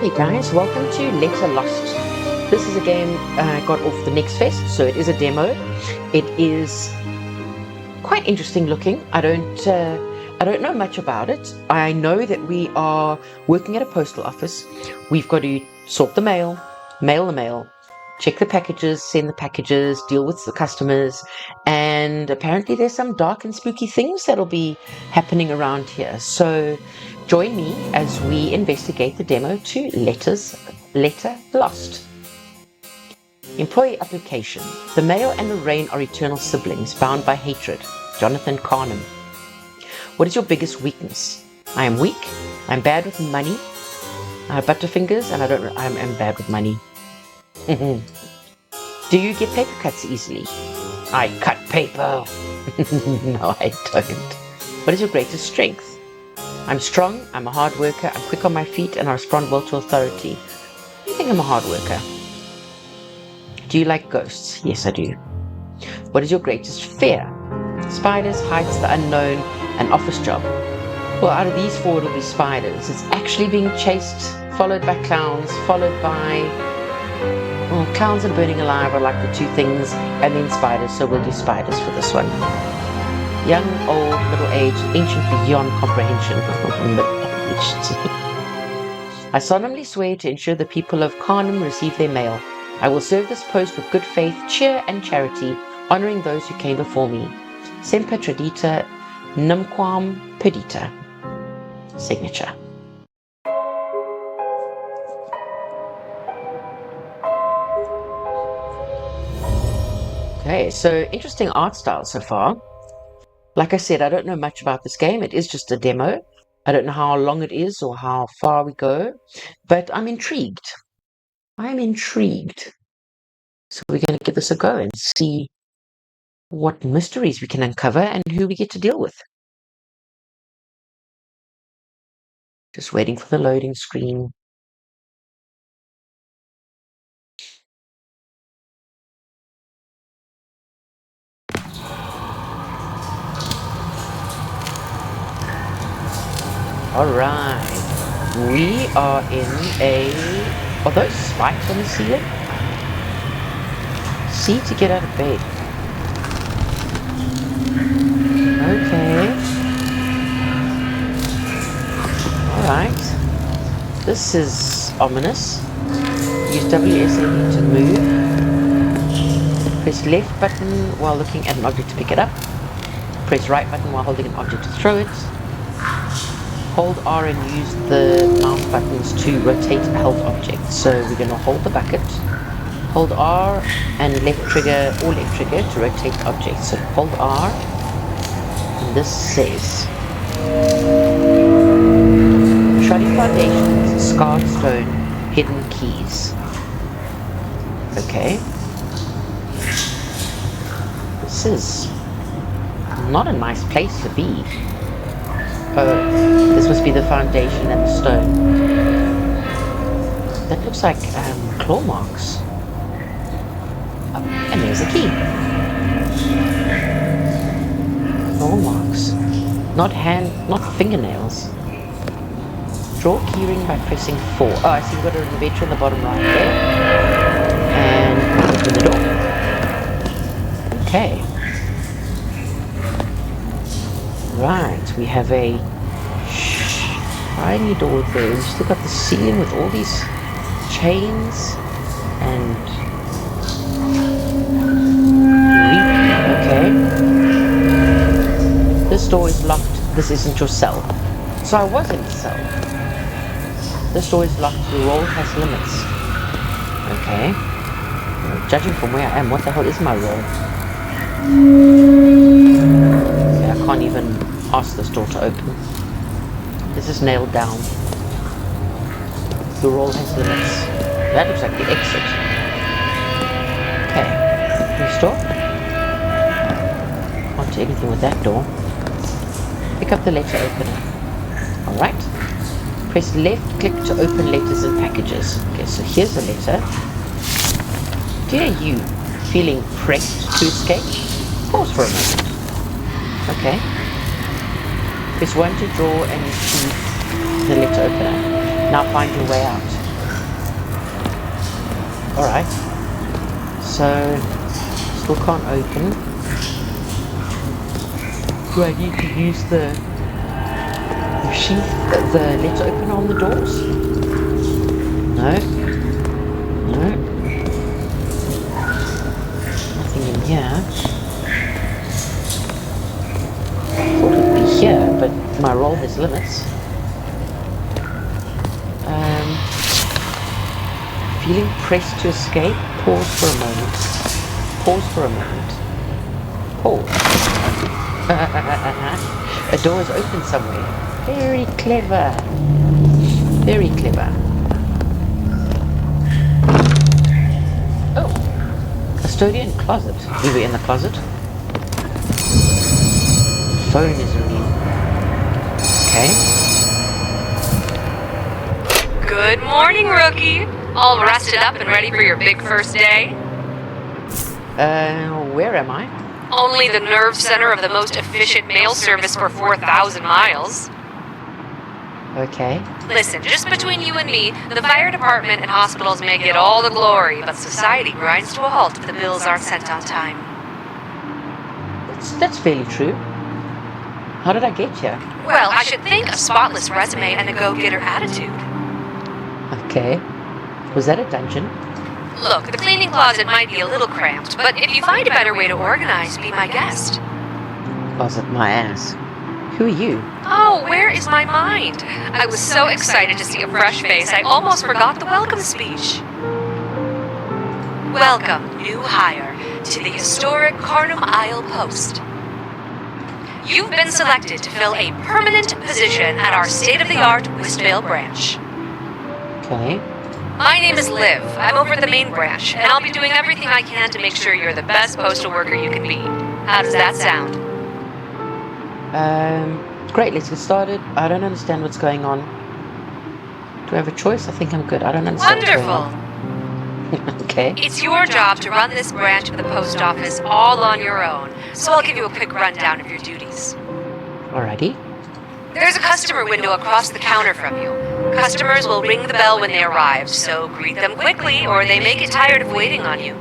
Hey guys, welcome to Letter Lost. This is a game I got off the Next Fest, so it is a demo. It is quite interesting looking. I don't know much about it. I know that we are working at a postal office. We've got to sort the mail the mail, check the packages, send the packages, deal with the customers, and apparently there's some dark and spooky things that'll be happening around here. So join me as we investigate the demo to Letter Lost. Employee application. The mail and the rain are eternal siblings, bound by hatred. Jonathan Kharnym. What is your biggest weakness? I am weak. I'm bad with money. I have butterfingers, and I'm bad with money. Do you get paper cuts easily? I cut paper. No, I don't. What is your greatest strength? I'm strong, I'm a hard worker, I'm quick on my feet, and I respond well to authority. I think I'm a hard worker. Do you like ghosts? Yes, I do. What is your greatest fear? Spiders, heights, the unknown, an office job. Well, out of these four, it'll be spiders. It's actually being chased, followed by clowns, followed by... Well, clowns and burning alive are like the two things, and then spiders, so we'll do spiders for this one. Young, old, middle-aged, ancient beyond comprehension. I solemnly swear to ensure the people of Kharnym receive their mail. I will serve this post with good faith, cheer, and charity, honoring those who came before me. Semper Tradita, Numquam Perdita. Signature. Okay, so interesting art style so far. Like I said, I don't know much about this game. It is just a demo. I don't know how long it is or how far we go, but I'm intrigued. I'm intrigued. So we're going to give this a go and see what mysteries we can uncover and who we get to deal with. Just waiting for the loading screen. Alright, we are in are those spikes on the ceiling? C to get out of bed. Okay. Alright. This is ominous. Use WSAD to move. Press left button while looking at an object to pick it up. Press right button while holding an object to throw it. Hold R and use the mouse buttons to rotate a held object. So we're going to hold the bucket, hold R and left trigger or left trigger to rotate the object. So hold R, and this says Shoddy foundations, scarred stone, hidden keys. Okay. This is not a nice place to be. Oh, this must be the foundation and the stone. That looks like claw marks. Oh, and there's a key. Claw marks. Not fingernails. Draw keyring by pressing 4. Oh, I see we've got an inventory on the bottom right there. And open the door. Okay. Right, we have a tiny door there. We've still got the ceiling with all these chains and okay. This door is locked. This isn't your cell. So I was in the cell. This door is locked. The roll has limits. Okay. Well, judging from where I am, what the hell is my roll? Okay, I can't even ask this door to open. This is nailed down. The roll has limits. That looks like the exit. Okay. Restore. Can't do anything with that door. Pick up the letter opener. Alright. Press left click to open letters and packages. Okay, so here's a letter. Dear you, feeling pressed to escape? Pause for a moment. Okay. Press 1 to draw and retrieve the letter opener. Now find your way out. Alright. So, still can't open. Do I need to use the sheath, the letter opener on the doors? No. No. Nothing in here. Thought it'd be here, but my roll has limits. Feeling pressed to escape? Pause for a moment. Pause for a moment. Pause. A door is open somewhere. Very clever. Very clever. Oh. Custodian closet. We were in the closet. Phone is ringing. Okay. Good morning, rookie. All rested up and ready for your big first day? Where am I? Only the nerve center of the most efficient mail service for 4,000 miles. Okay. Listen, just between you and me, the fire department and hospitals may get all the glory, but society grinds to a halt if the bills aren't sent on time. That's fairly true. How did I get here? Well, I should think a spotless resume and a go-getter attitude. Okay. Was that a dungeon? Look, the cleaning closet might be a little cramped, but if you find a better way to organize, be my guest. Closet my ass. Who are you? Oh, where is my mind? I was so excited to see a fresh face, I almost forgot the welcome speech. Welcome, new hire, to the historic Kharnym Isle Post. You've been selected to fill a permanent position at our state-of-the-art Westvale branch. Okay. My name is Liv. I'm over at the main branch, and I'll be doing everything I can to make sure you're the best postal worker you can be. How does that sound? Great, let's get started. I don't understand what's going on. Do I have a choice? I think I'm good. I don't understand what's going on. Okay. It's your job to run this branch of the post office all on your own, so I'll give you a quick rundown of your duties. Alrighty. There's a customer window across the counter from you. Customers will ring the bell when they arrive, so greet them quickly or they may get tired of waiting on you.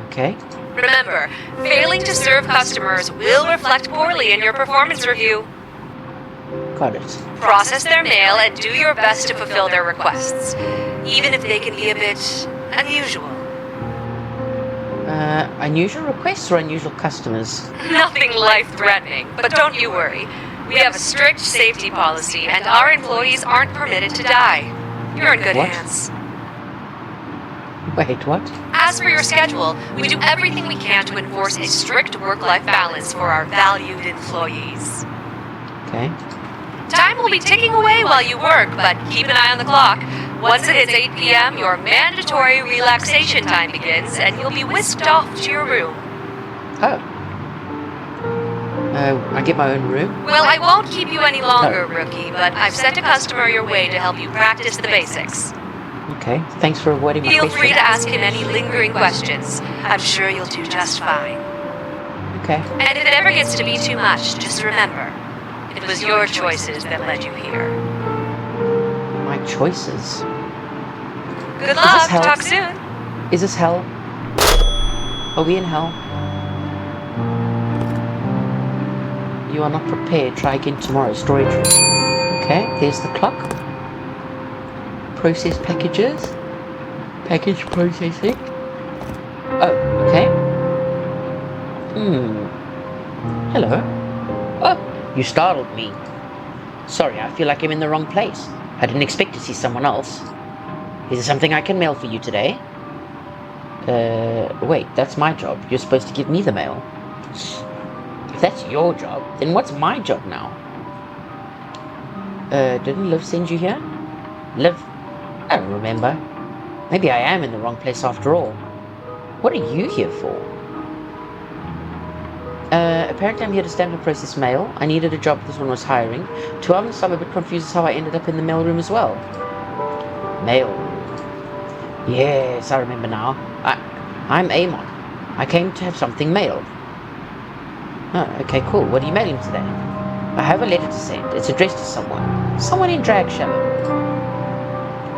Okay. Remember, failing to serve customers will reflect poorly in your performance review. Got it. Process their mail and do your best to fulfill their requests, even if they can be a bit unusual. Unusual requests or unusual customers? Nothing life-threatening, but don't you worry. We have a strict safety policy, and our employees aren't permitted to die. You're in good hands. Wait, what? As for your schedule, we do everything we can to enforce a strict work-life balance for our valued employees. Okay. Time will be ticking away while you work, but keep an eye on the clock. Once it hits 8 p.m., your mandatory relaxation time begins, and you'll be whisked off to your room. Oh. I get my own room? Well, I won't keep you any longer, rookie, but I've sent a customer your way to help you practice the basics. Okay, thanks for avoiding my Feel question. free to ask him any lingering questions. I'm sure you'll do just fine. Okay. And if it ever gets to be too much, just remember, it was your choices that led you here. My choices? Good luck, talk soon. Is this hell? Are we in hell? You are not prepared. Try again tomorrow. Storage room. Okay, there's the clock. Process packages. Package processing. Oh, okay. Hello. Oh, you startled me. Sorry, I feel like I'm in the wrong place. I didn't expect to see someone else. Is there something I can mail for you today? Wait, that's my job. You're supposed to give me the mail. If that's your job, then what's my job now? Didn't Liv send you here? Liv? I don't remember. Maybe I am in the wrong place after all. What are you here for? Apparently I'm here to stamp and process mail. I needed a job this one was hiring. To be honest, I'm a bit confused as how I ended up in the mail room as well. Mail room. Yes, I remember now. I'm Amon. I came to have something mailed. Oh, okay, cool. What are you mailing today? I have a letter to send. It's addressed to someone. Someone in drag shadow.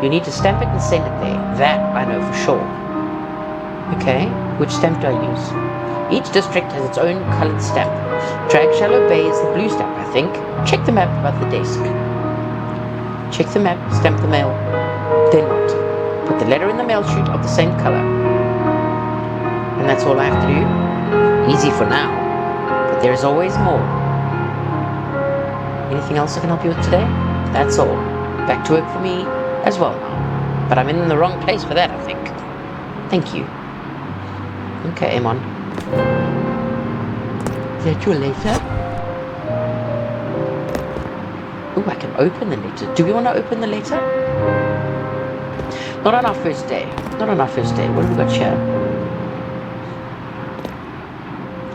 You need to stamp it and send it there. That I know for sure. Okay, which stamp do I use? Each district has its own coloured stamp. Drag Shallow Bay is the blue stamp, I think. Check the map above the desk. Check the map, stamp the mail. Then what? Put the letter in the mail chute of the same colour. And that's all I have to do? Easy for now. But there is always more. Anything else I can help you with today? That's all. Back to work for me as well now. But I'm in the wrong place for that, I think. Thank you. Okay, Amon. Is that your letter? Oh, I can open the letter. Do we want to open the letter? Not on our first day. Not on our first day. What have we got here?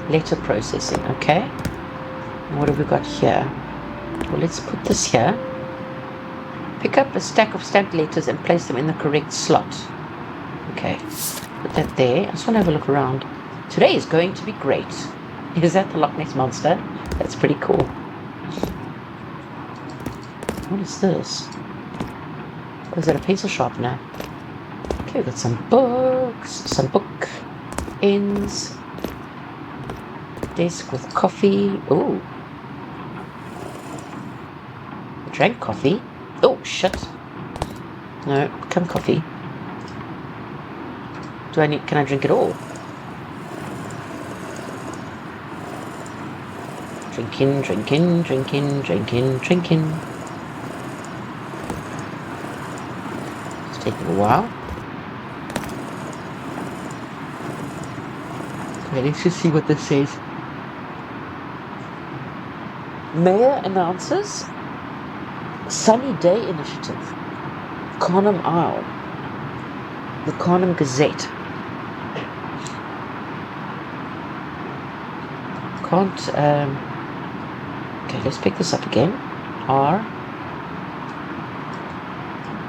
Letter processing, okay. And what have we got here? Well, let's put this here. Pick up a stack of stamped letters and place them in the correct slot. Okay, put that there. I just want to have a look around. Today is going to be great. Is that the Loch Ness Monster? That's pretty cool. What is this? Oh, is that a pencil sharpener? Okay, we've got some books, some book ends. Desk with coffee. Ooh. I drank coffee. Oh, shit. No, come coffee. Can I drink it all? Drinking. It's taking a while. Okay, let's just see what this says. Mayor announces Sunny Day Initiative. Kharnym Isle. The Kharnym Gazette. Okay, let's pick this up again. R.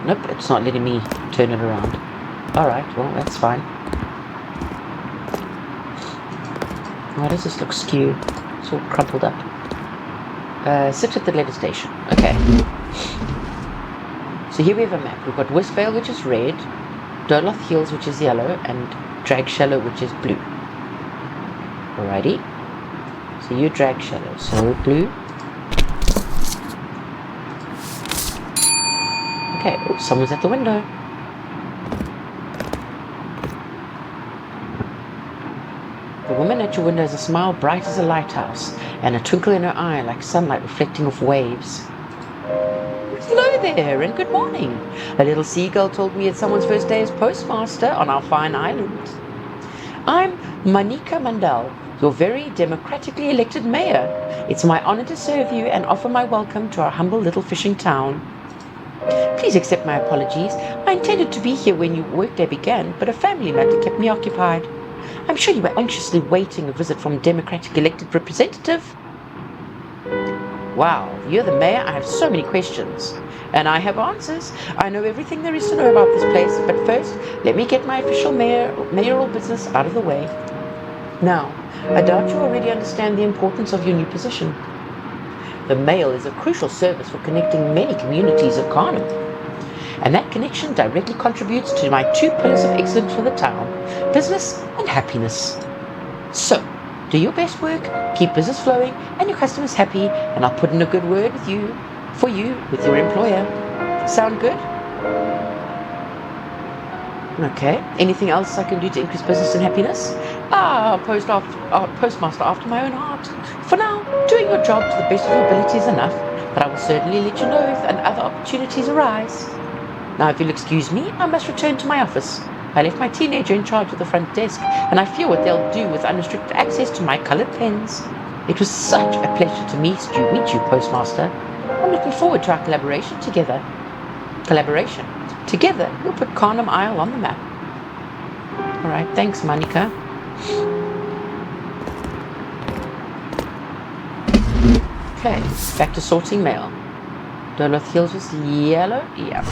Nope, it's not letting me turn it around. Alright, well, that's fine. Why does this look skew? It's all crumpled up. Sit at the letter station. Okay. So here we have a map. We've got Westvale, which is red, Doloth Hills, which is yellow, and Drag Shallow, which is blue. Alrighty. So you Drag Shallow, so blue. Okay, oh, someone's at the window. The woman at your window has a smile bright as a lighthouse, and a twinkle in her eye like sunlight reflecting off waves. Hello there, and good morning. A little seagull told me it's someone's first day as postmaster on our fine island. I'm Monica Mandel, your very democratically elected mayor. It's my honor to serve you and offer my welcome to our humble little fishing town. Please accept my apologies. I intended to be here when your workday began, but a family matter kept me occupied. I'm sure you were anxiously waiting a visit from a democratic elected representative. Wow, you're the mayor? I have so many questions. And I have answers. I know everything there is to know about this place, but first, let me get my official mayoral business out of the way. Now, I doubt you already understand the importance of your new position. The mail is a crucial service for connecting many communities of Kharnym. And that connection directly contributes to my two pillars of excellence for the town, business and happiness. So, do your best work, keep business flowing and your customers happy, and I'll put in a good word with you with your employer. Sound good? Okay. Anything else I can do to increase business and happiness? Postmaster after my own heart. For now, doing your job to the best of your ability is enough, but I will certainly let you know if other opportunities arise. Now, if you'll excuse me, I must return to my office. I left my teenager in charge of the front desk, and I fear what they'll do with unrestricted access to my coloured pens. It was such a pleasure to meet you, Postmaster. I'm looking forward to our collaboration. Together, we'll put Kharnym Isle on the map. All right, thanks, Monica. Okay, back to sorting mail. Doloth Hills was yellow? Yeah.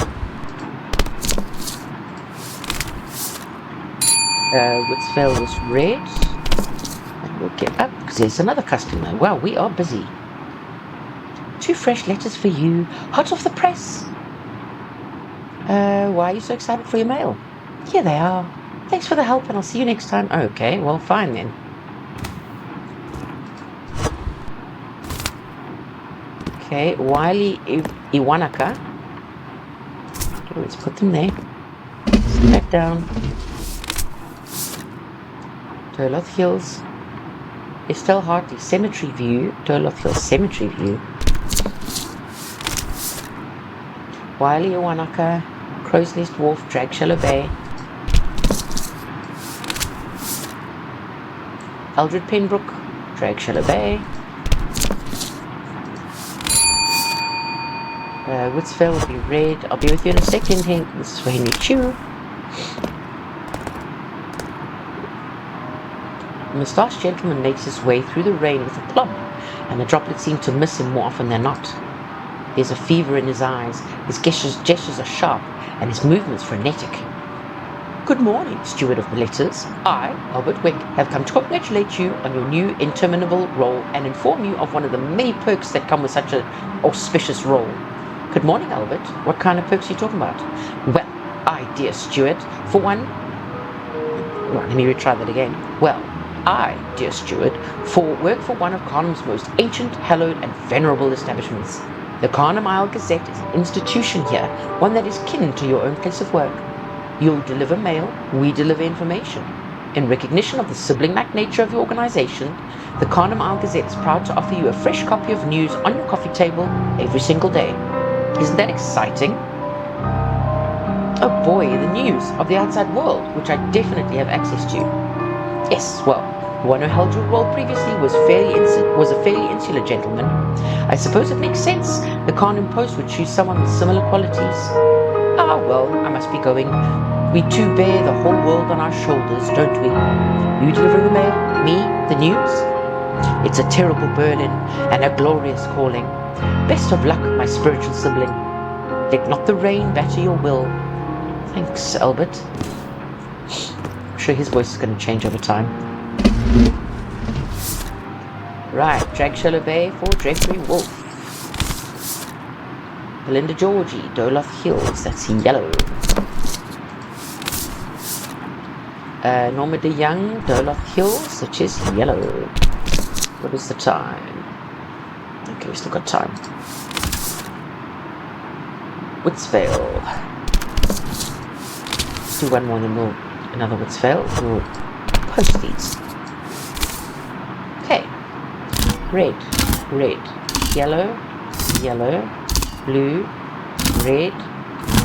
Woodsvale was red. And we'll get up because there's another customer. Wow, we are busy. 2 fresh letters for you, hot off the press. Why are you so excited for your mail? Here they are. Thanks for the help and I'll see you next time. Okay, well, fine then. Okay, Wiley Iwanaka. Okay, let's put them there. Back down. Doloth Hills. Estelle Hartley Cemetery View. Doloth Hills Cemetery View. Wiley Iwanaka. Crow's Nest Wharf, Dragshallow Bay. Eldred Penbrook, Dragshallow Bay. Woodsville will be red. I'll be with you in a second. This is for Henry Chew. The moustached gentleman makes his way through the rain with a plum, and the droplets seem to miss him more often than not. There's a fever in his eyes, his gestures are sharp, and his movements frenetic. Good morning, steward of the letters. I, Albert Wick, have come to congratulate you on your new interminable role and inform you of one of the many perks that come with such an auspicious role. Good morning, Albert. What kind of perks are you talking about? Well, I, dear steward, for one... Well, let me retry that again. Well, I, dear steward, work for one of Kharnm's most ancient, hallowed, and venerable establishments. The Kharnym Isle Gazette is an institution here, one that is kin to your own place of work. You'll deliver mail, we deliver information. In recognition of the sibling-like nature of your organization, the Kharnym Isle Gazette is proud to offer you a fresh copy of news on your coffee table every single day. Isn't that exciting? Oh boy, the news of the outside world, which I definitely have access to. Yes, well, the one who held your role previously was a fairly insular gentleman. I suppose it makes sense. The Kharnym Post would choose someone with similar qualities. Ah, well, I must be going. We too bear the whole world on our shoulders, don't we? You delivering the mail, me, the news? It's a terrible burden and a glorious calling. Best of luck, my spiritual sibling. Let not the rain batter your will. Thanks, Albert. I'm sure his voice is going to change over time. Right, Dragshallow Bay for Jeffrey Wolfe. Belinda Georgie, Doloth Hills, that's yellow. Norma de Young, Doloth Hills, which is yellow. What is the time? Okay, we still got time. Woodsvale. Let's do one more and then we'll another Woodsvale. We'll post these. Okay. Red, red, yellow, yellow, blue, red,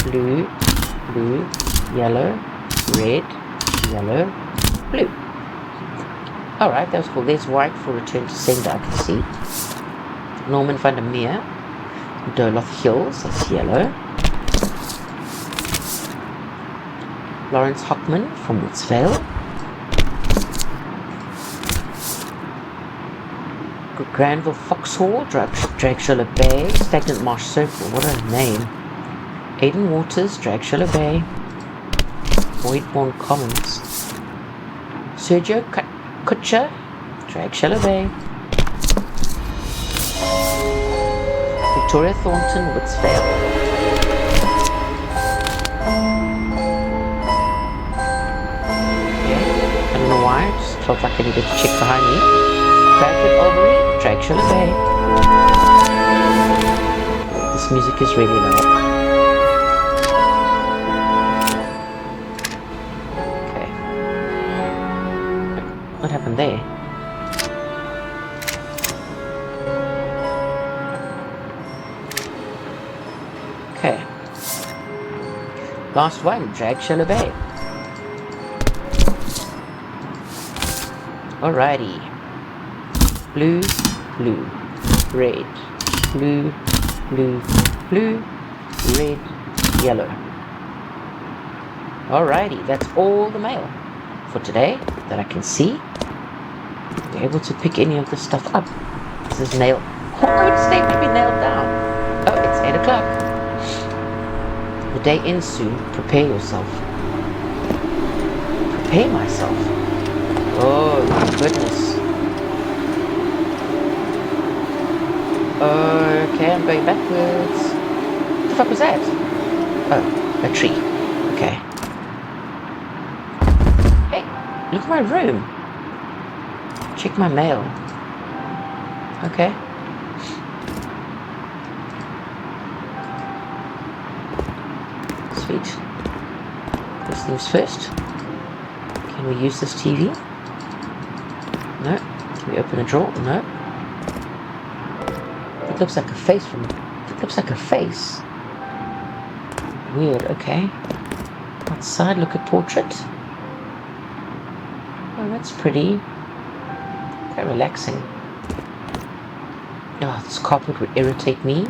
blue, blue, yellow, red, yellow, blue. Alright, that was cool. There's white for return to sender, I can see. Norman van der Meer, Doloth Hills, that's yellow. Lawrence Hockman from Woodsvale. Granville Foxhall, Dragshallow Bay, Stagnant Marsh Circle, what a name. Aiden Waters, Dragshallow Bay. Voidborn Commons. Sergio Kutcher, Dragshallow Bay. Victoria Thornton, Woodsvale. Okay, I don't know why, I just felt like I needed to check behind me. Bradford Albury, Dragshallow Bay. This music is really loud. Okay. What happened there? Okay. Last one, Dragshallow Bay. Alrighty. Blue, blue, red, blue, blue, blue, red, yellow. Alrighty, that's all the mail for today that I can see. You're able to pick any of this stuff up. This is nailed. Oh, I would say maybe nailed down. Oh, it's 8 o'clock. The day ends soon. Prepare yourself. Prepare myself. Oh my goodness. Okay, I'm going backwards. What the fuck was that? Oh. A tree. Okay. Hey, look at my room. Check my mail. Okay. Sweet. First things first. Can we use this TV? No. Can we open a drawer? No. It looks like a face from... It looks like a face. Weird, okay. Outside, look at portrait. Oh, that's pretty. Quite relaxing. Oh, this carpet would irritate me.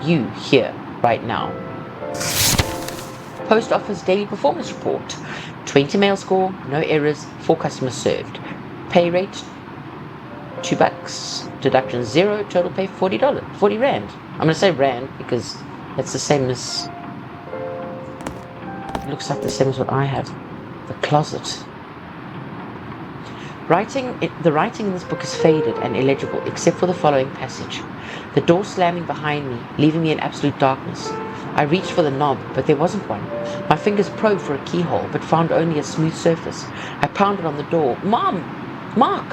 You, here, right now. Post office daily performance report. 20 mail score, no errors, 4 customers served. Pay rate, $2. Deduction 0, total pay $40. 40 rand. I'm going to say rand because that's the same as... It looks like the same as what I have. The closet. The writing in this book is faded and illegible, except for the following passage. The door slamming behind me, leaving me in absolute darkness. I reached for the knob, but there wasn't one. My fingers probed for a keyhole, but found only a smooth surface. I pounded on the door. Mom! Mark!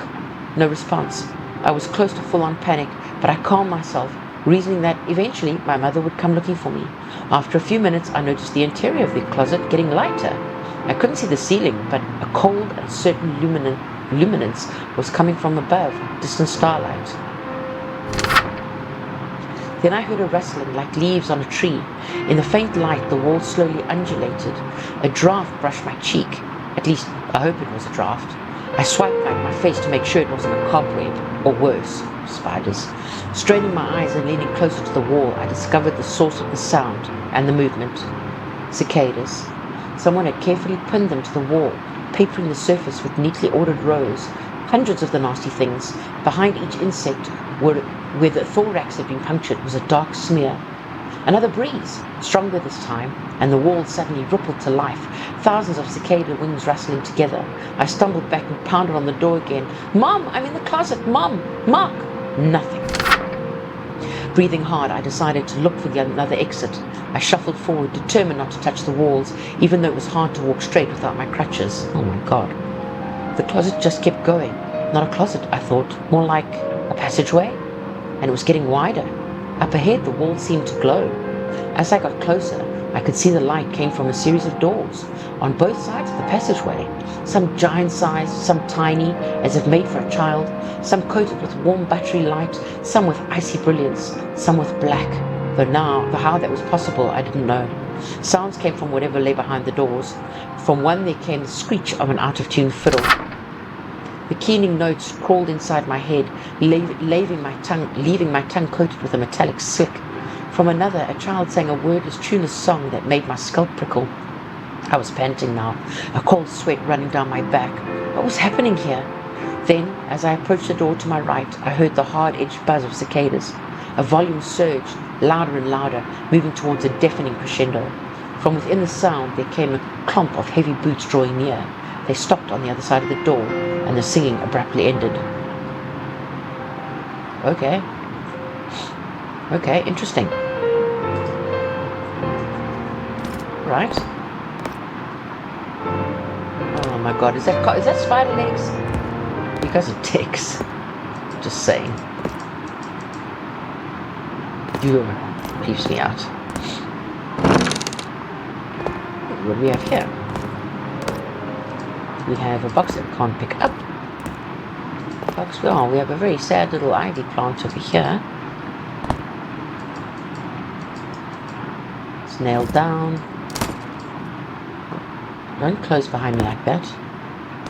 No response. I was close to full-on panic, but I calmed myself, reasoning that eventually my mother would come looking for me. After a few minutes, I noticed the interior of the closet getting lighter. I couldn't see the ceiling, but a cold and certain luminance was coming from above, distant starlight. Then I heard a rustling like leaves on a tree. In the faint light, the wall slowly undulated. A draft brushed my cheek. At least, I hope it was a draft. I swiped my face to make sure it wasn't a cobweb, or worse, spiders. Straining my eyes and leaning closer to the wall, I discovered the source of the sound and the movement. Cicadas. Someone had carefully pinned them to the wall, papering the surface with neatly ordered rows. Hundreds of the nasty things. Behind each insect, where the thorax had been punctured, was a dark smear. Another breeze, stronger this time, and the wall suddenly rippled to life, thousands of cicada wings rustling together. I stumbled back and pounded on the door again. Mom, I'm in the closet. Mom, Mark. Nothing. Breathing hard, I decided to look for another exit. I shuffled forward, determined not to touch the walls, even though it was hard to walk straight without my crutches. Oh my God. The closet just kept going. Not a closet, I thought, more like a passageway. And it was getting wider. Up ahead, the wall seemed to glow. As I got closer, I could see the light came from a series of doors on both sides of the passageway. Some giant-sized, some tiny, as if made for a child, some coated with warm battery light, some with icy brilliance, some with black. Though how that was possible, I didn't know. Sounds came from whatever lay behind the doors. From one there came the screech of an out-of-tune fiddle. The keening notes crawled inside my head, leaving my tongue coated with a metallic slick. From another, a child sang a wordless, tuneless song that made my scalp prickle. I was panting now, a cold sweat running down my back. What was happening here? Then, as I approached the door to my right, I heard the hard-edged buzz of cicadas. A volume surged, louder and louder, moving towards a deafening crescendo. From within the sound, there came a clump of heavy boots drawing near. They stopped on the other side of the door, and the singing abruptly ended. Okay, interesting. Right. Oh my God, is that spider legs? You guys are ticks. Just saying. You creeps me out. What do we have here? We have a box that we can't pick up. We have a very sad little ivy plant over here. It's nailed down. Don't close behind me like that.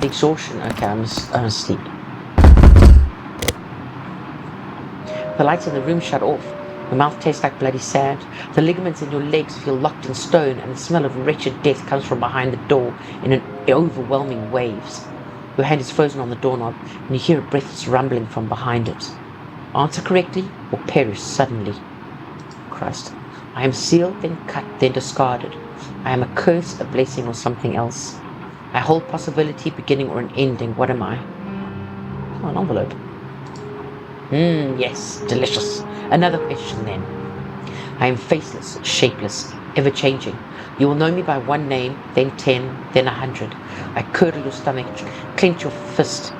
The exhaustion. Okay, I'm asleep. The lights in the room shut off. Your mouth tastes like bloody sand. The ligaments in your legs feel locked in stone, and the smell of wretched death comes from behind the door in an overwhelming waves. Your hand is frozen on the doorknob, and you hear a breathless rumbling from behind it. Answer correctly, or perish suddenly. Christ. I am sealed, then cut, then discarded. I am a curse, a blessing, or something else. I hold possibility, beginning or an ending. What am I? Oh, an envelope. Yes, delicious. Another question then. I am faceless, shapeless, ever changing. You will know me by one name, then 10, then 100. I curdle your stomach, clench your fist,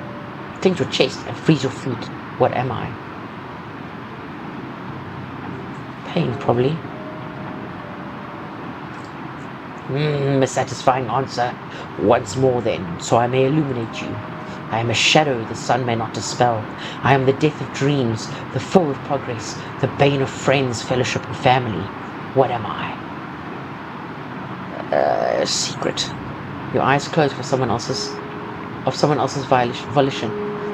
clench your chest, and freeze your feet. What am I? Pain, probably. A satisfying answer. Once more then, so I may illuminate you. I am a shadow the sun may not dispel. I am the death of dreams, the foe of progress, the bane of friends, fellowship, and family. What am I? Secret. Your eyes close of someone else's volition.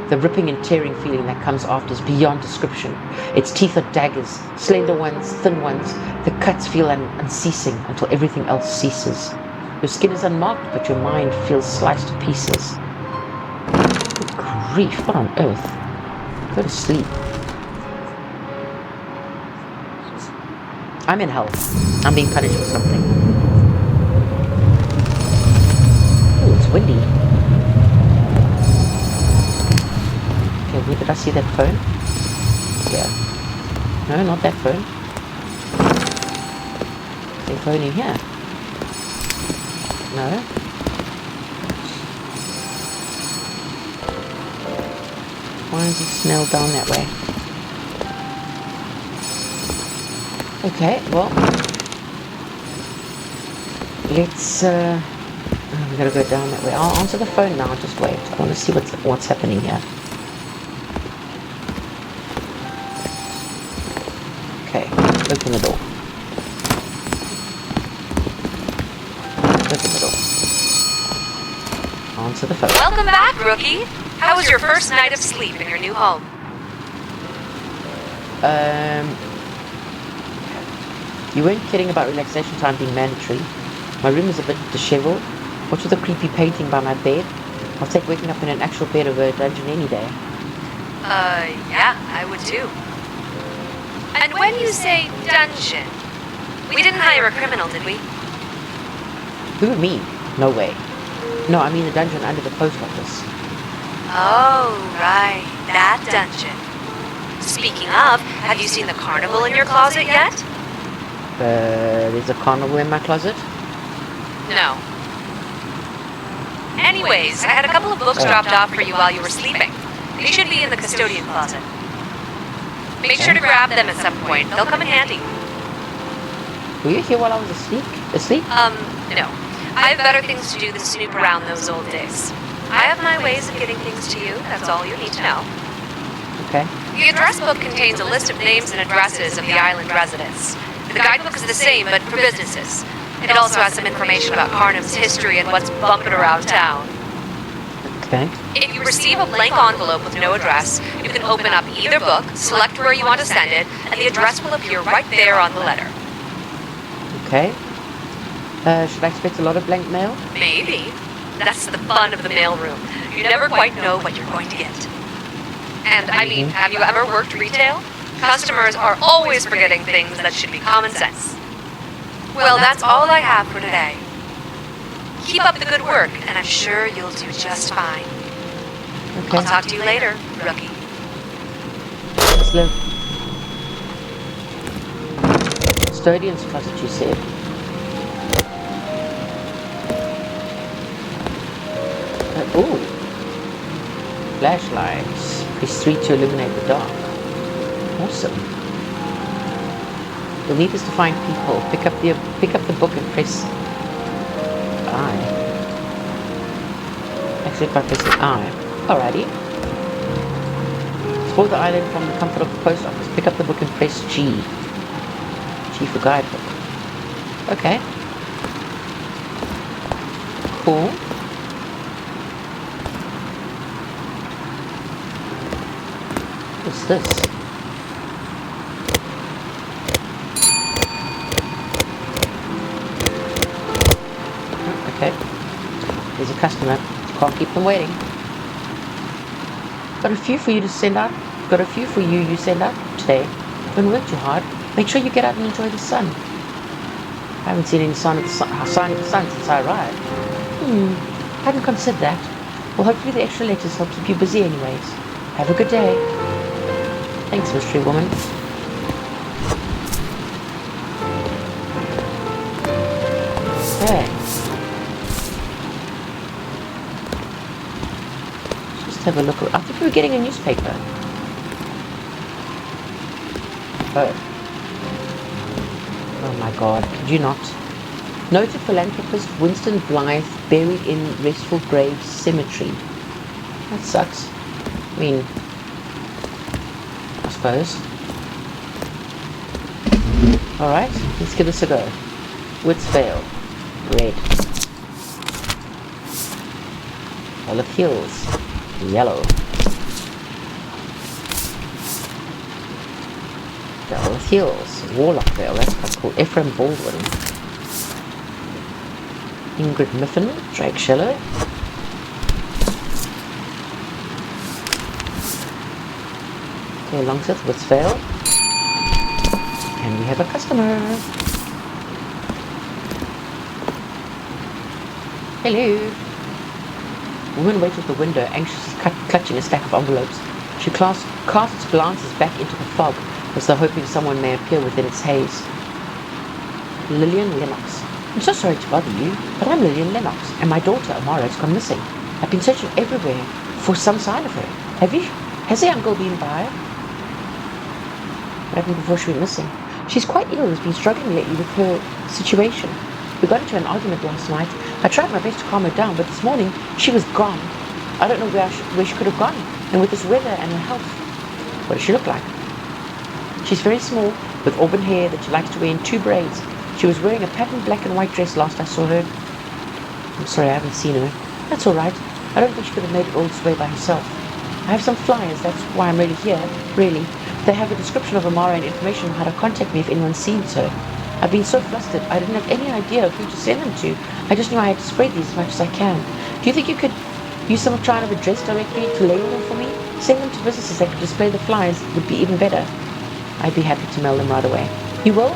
The ripping and tearing feeling that comes after is beyond description. Its teeth are daggers, slender ones, thin ones. The cuts feel unceasing until everything else ceases. Your skin is unmarked, but your mind feels sliced to pieces. Good grief, what on earth? Go to sleep. I'm in hell. I'm being punished for something. Oh, it's windy. Okay, where did I see that phone? Yeah. No, not that phone. Is there a phone in here? No. Why does it smell down that way? Okay, well, let's, we gotta go down that way. I'll answer the phone now, just wait. I want to see what's happening here. Okay, open the door. Open the door. Answer the phone. Welcome back, rookie. How was your first night of sleep in your new home? You weren't kidding about relaxation time being mandatory. My room is a bit disheveled. What's with the creepy painting by my bed? I'll take waking up in an actual bed over a dungeon any day. Yeah, I would too. And when you say dungeon, we didn't hire a criminal, did we? Who, me? No way. No, I mean the dungeon under the post office. Oh, right, that dungeon. Speaking of, have you seen the carnival in your closet yet? There's a carnival in my closet? No. Anyways, I had a couple of books dropped off for you while you were sleeping. They should be in the custodian closet. Make sure to grab them at some point. They'll come in handy. Were you here while I was asleep? No. I have better things to do than snoop around those old days. I have my ways of getting things to you. That's all you need to know. Okay. The address book contains a list of names and addresses of the island residents. The guidebook is the same, but for businesses. It also has some information about Kharnym's history and what's bumping around town. Okay. If you receive a blank envelope with no address, you can open up either book, select where you want to send it, and the address will appear right there on the letter. Okay. Should I expect a lot of blank mail? Maybe. That's the fun of the mailroom. You never quite know what you're going to get. And, I mean, have you ever worked retail? Customers are always forgetting things that should be common sense. Well, that's all I have for today. Keep up the good work, and I'm sure you'll do just fine. Okay. I'll talk to you later, rookie. Let's live. Custodian's closet, you said. Ooh. Flashlights. Press 3 to illuminate the dark. Awesome. You'll need this to find people. Pick up the book and press I. Actually, if I press the I. Alrighty. Explore the island from the comfort of the post office. Pick up the book and press G. G for guidebook. Okay. Cool. What's this? Okay. There's a customer. Can't keep them waiting. Got a few for you to send out. Got a few for you send out today. Don't work too hard. Make sure you get out and enjoy the sun. I haven't seen any sign of the sun since I arrived. Hadn't considered that. Well, hopefully the extra letters will keep you busy anyways. Have a good day. Thanks, mystery woman. Okay. Just have a look. I think we were getting a newspaper. Oh. Oh my god, could you not? Noted philanthropist Winston Blythe buried in Restful Graves Cemetery. That sucks. I mean, I suppose. Alright, let's give this a go. Woods Vale. Red. Olive Hills. Yellow. Olive Hills. Warlock Vale. That's quite cool. Ephraim Baldwin. Ingrid Miffin. Drake Shallow. Okay, Longseth, Woods Vale. And we have a customer. Hello. Woman waits at the window, anxiously clutching a stack of envelopes. She casts glances back into the fog, as though hoping someone may appear within its haze. Lillian Lennox. I'm so sorry to bother you, but I'm Lillian Lennox, and my daughter Amara has gone missing. I've been searching everywhere for some sign of her. Has the uncle been by? What happened before she went missing? She's quite ill and has been struggling lately with her situation. We got into an argument last night. I tried my best to calm her down, but this morning she was gone. I don't know where she could have gone. And with this weather and her health, what does she look like? She's very small, with auburn hair that she likes to wear in 2 braids. She was wearing a patterned black and white dress last I saw her. I'm sorry, I haven't seen her. That's all right. I don't think she could have made it all this way by herself. I have some flyers, that's why I'm really here, really. They have a description of Amara and information on how to contact me if anyone sees her. I've been so flustered, I didn't have any idea of who to send them to. I just knew I had to spread these as much as I can. Do you think you could use some kind of address directory to label them for me? Send them to businesses that could display the flyers would be even better. I'd be happy to mail them right away. You will?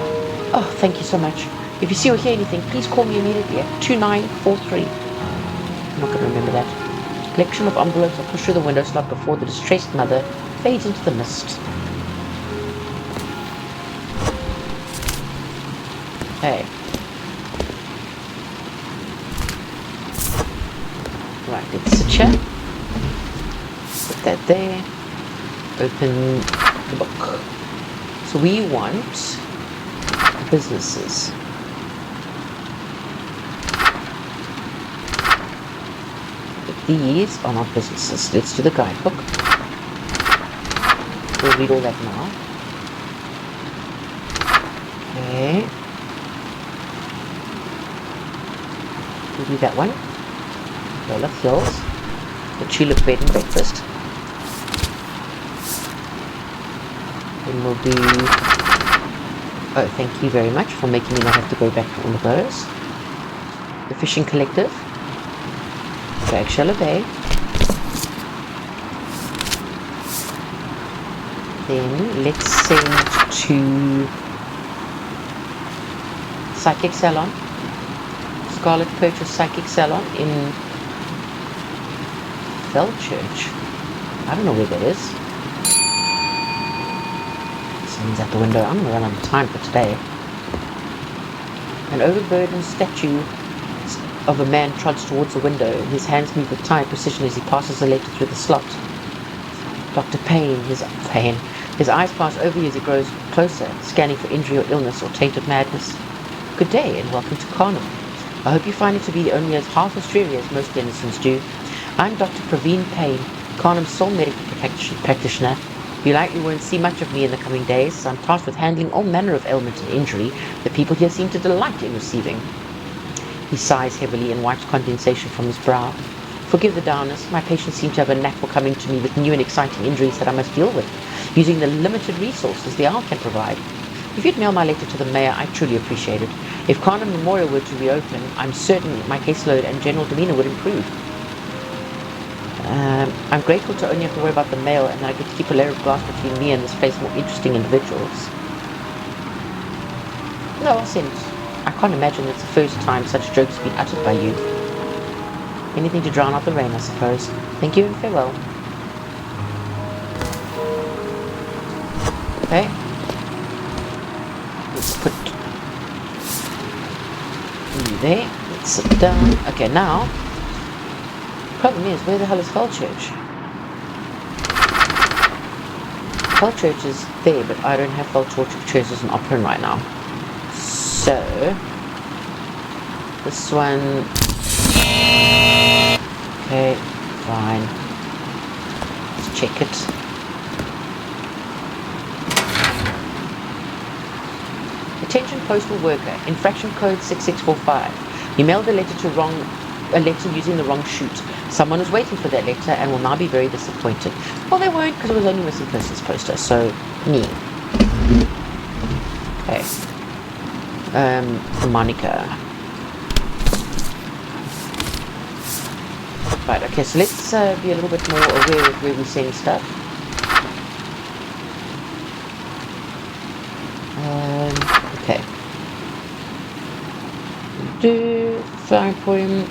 Oh, thank you so much. If you see or hear anything, please call me immediately at 2943. I'm not going to remember that. Collection of envelopes are pushed through the window slot before the distressed mother fades into the mist. Okay. Right, let's sit here. Put that there. Open the book. So we want businesses. But these are not businesses. Let's do the guidebook. We'll read all that now. Okay. We'll do that one. Olive Hills. The Tulip Bed and Breakfast. Then we'll do... Oh, thank you very much for making me not have to go back to all of those. The Fishing Collective. Drag Shallow Bay. Then let's send to Psychic Salon. Scarlet Purchase Psychic Salon in Felchurch. I don't know where that is. Someone's at the window. I'm going to run out of time for today. An overburdened statue of a man trots towards the window. His hands move with tight precision as he passes a letter through the slot. Dr. Payne, his eyes pass over you as he grows closer, scanning for injury or illness or tainted madness. Good day and welcome to Kharnym. I hope you find it to be only as half as dreary as most denizens do. I'm Dr. Praveen Payne, Kharnym's sole medical practitioner. You likely won't see much of me in the coming days, so I'm tasked with handling all manner of ailment and injury that people here seem to delight in receiving. He sighs heavily and wipes condensation from his brow. Forgive the dourness, my patients seem to have a knack for coming to me with new and exciting injuries that I must deal with, using the limited resources the Isle can provide. If you'd mail my letter to the mayor, I'd truly appreciate it. If Kharnym Memorial were to reopen, I'm certain my caseload and general demeanour would improve. I'm grateful to only have to worry about the mail, and I get to keep a layer of glass between me and this place more interesting individuals. No, I'll send. I can't imagine it's the first time such jokes have been uttered by you. Anything to drown out the rain, I suppose. Thank you and farewell. Okay. Let's put You there? Let's sit down. Okay, now, problem is, where the hell is Felchurch? Felchurch is there, but I don't have Felchurch as an option right now. So, this one, okay, fine. Let's check it. Attention postal worker, infraction code 6645. You mailed a letter using the wrong chute. Someone is waiting for that letter and will now be very disappointed. Well, they won't, because it was only a missing persons poster, so, me. Okay. Monica. Right, okay, so let's be a little bit more aware of where we send stuff. Okay. Do flying poem.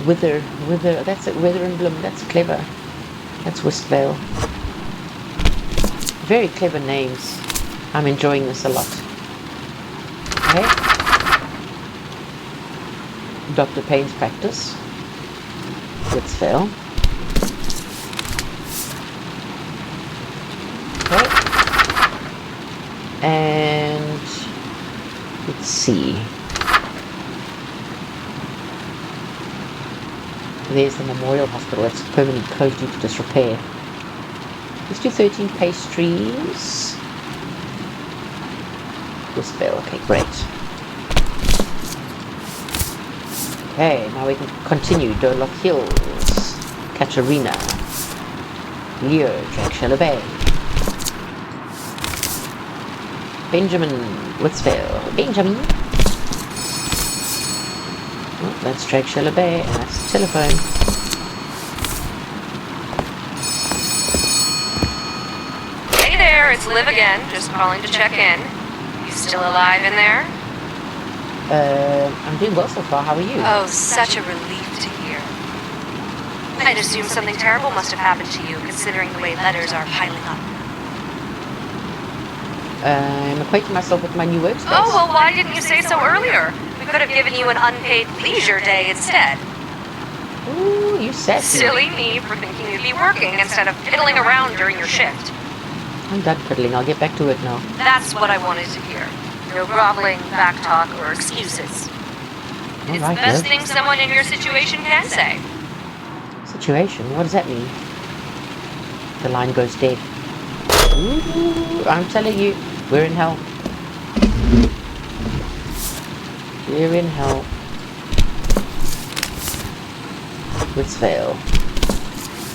Wither, that's it, Wither and Bloom, that's clever. That's Westvale. Very clever names. I'm enjoying this a lot. Okay. Dr. Payne's practice. Westvale. Okay. And let's see. There's the Memorial Hospital. That's permanently closed due to disrepair. Let's do 13 pastries. Westvale. Okay, great. Okay, now we can continue. Durlock Hills, Katarina, Leo, Dragshella Bay, Benjamin, Westvale, Benjamin. Oh, that's Dragshella Bay, and that's the telephone. Hey there, it's Liv again, just calling to check in. You still alive in there? I'm doing well so far. How are you? Oh, such a relief to hear. I'd assume something terrible must have happened to you, considering the way letters are piling up. I'm acquainting myself with my new workspace. Oh, well, why didn't you say so earlier? We could have given you an unpaid leisure day instead. Ooh, you sassy. Silly me for thinking you'd be working instead of piddling around during your shift. I'm done piddling. I'll get back to it now. That's what I wanted to hear. No groveling, backtalk, or excuses. All It's right, the best Liv. thing someone in your situation can say. Situation? What does that mean? The line goes dead. Ooh, I'm telling you, we're in hell. We're in hell. Westvale.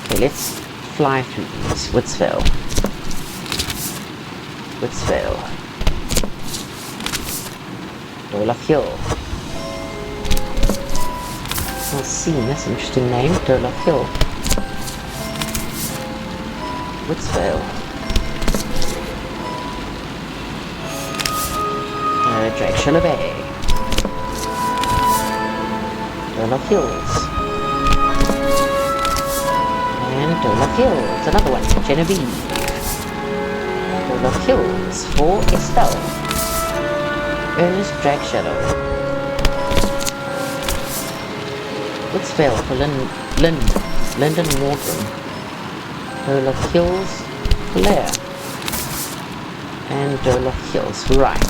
Okay, let's fly through these. Westvale. Westvale. Durlock Hill. Well, scene, that's an interesting name. Durlock Hill. Westvale. Dragshella Bay. Durlock Hills. And Durlock Hills. Another one. Genevieve. Durlock Hills for Estelle. Ernest Dragshadow. Westvale for Lyndon Morgan. Durlock Hills for Blair. And Durlock Hills. Right.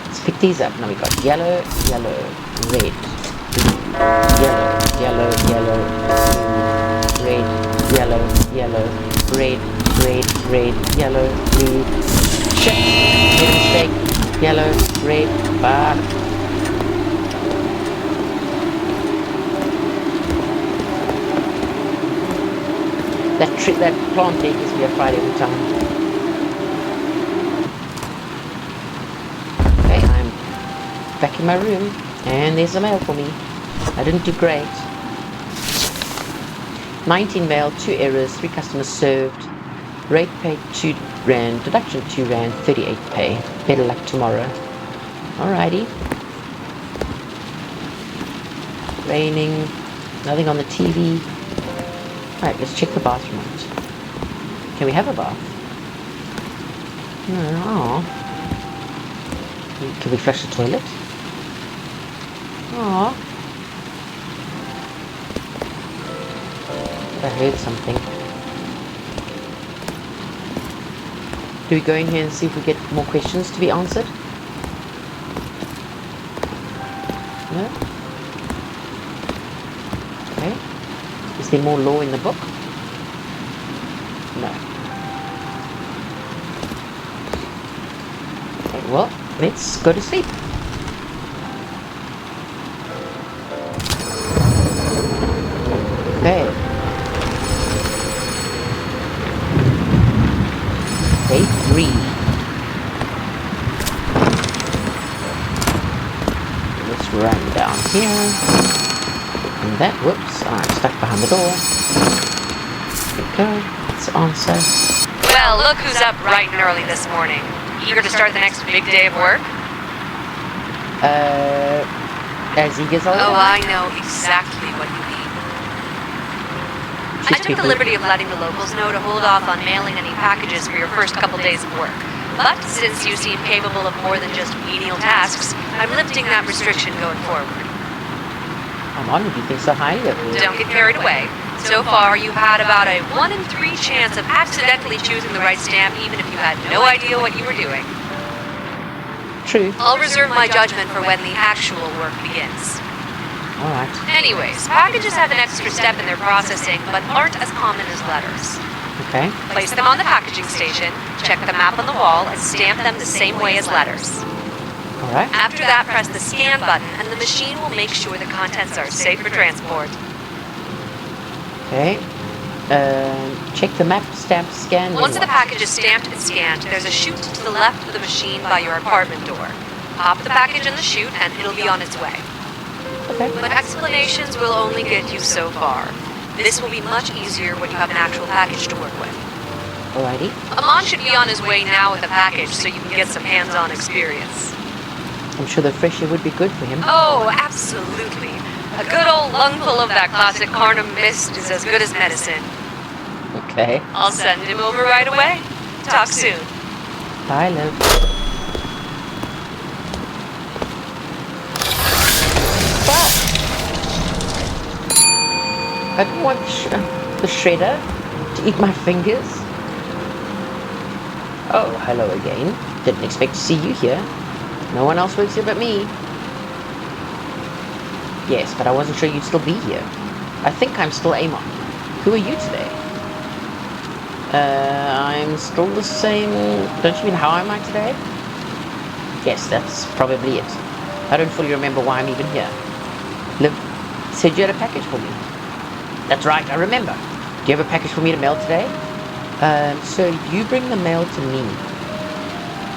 Let's pick these up. Now we got yellow, yellow, red, blue, yellow, yellow, yellow, blue, red, yellow, yellow, red, red, red, yellow, blue. Shit! Made a mistake. Yellow, red, fuck. That plant there gives me a fright every time. Okay, I'm back in my room, and there's a mail for me. I didn't do great. 19 mail, 2 errors, 3 customers served. Rate paid 2 rand, deduction 2 rand, 38 pay. Better luck tomorrow. Alrighty. Raining, nothing on the TV. Alright, let's check the bathroom out. Can we have a bath? No. Can we flush the toilet? Aww. I heard something. Do we go in here and see if we get more questions to be answered? No? Okay. Is there more law in the book? No. Okay, well, let's go to sleep. Okay. Day 3. Let's run down here. And that, whoops, I'm stuck behind the door. There we go. Let's answer. Well, look who's up bright and early this morning. Eager to start the next big day of work? As he gets older? Oh, I know exactly what you mean. I took the liberty of letting the locals know to hold off on mailing any packages for your first couple days of work. But since you seem capable of more than just menial tasks, I'm lifting that restriction going forward. I'm honored you think so highly of me. Don't get carried away. So far, you've had about a 1 in 3 chance of accidentally choosing the right stamp even if you had no idea what you were doing. True. I'll reserve my judgment for when the actual work begins. Alright. Anyways, packages have an extra step in their processing, but aren't as common as letters. Okay. Place them on the packaging station, check the map on the wall, and stamp them the same way as letters. Alright. After that, press the scan button, and the machine will make sure the contents are safe for transport. Okay. Check the map, stamp, scan. Once the package is stamped and scanned, there's a chute to the left of the machine by your apartment door. Pop the package in the chute, and it'll be on its way. Okay. But explanations will only get you so far. This will be much easier when you have an actual package to work with. Alrighty. Amon should be on his way now with a package so you can get some hands-on experience. I'm sure the fresh air would be good for him. Oh, absolutely. A good old lungful of that classic Kharnym mist is as good as medicine. Okay. I'll send him over right away. Talk soon. Bye, love. Fuck! I don't want the shredder to eat my fingers. Oh, hello again. Didn't expect to see you here. No one else works here but me. Yes, but I wasn't sure you'd still be here. I think I'm still Amon. Who are you today? I'm still the same... Don't you mean how am I today? Yes, that's probably it. I don't fully remember why I'm even here. Liv said you had a package for me. That's right, I remember. Do you have a package for me to mail today? So you bring the mail to me.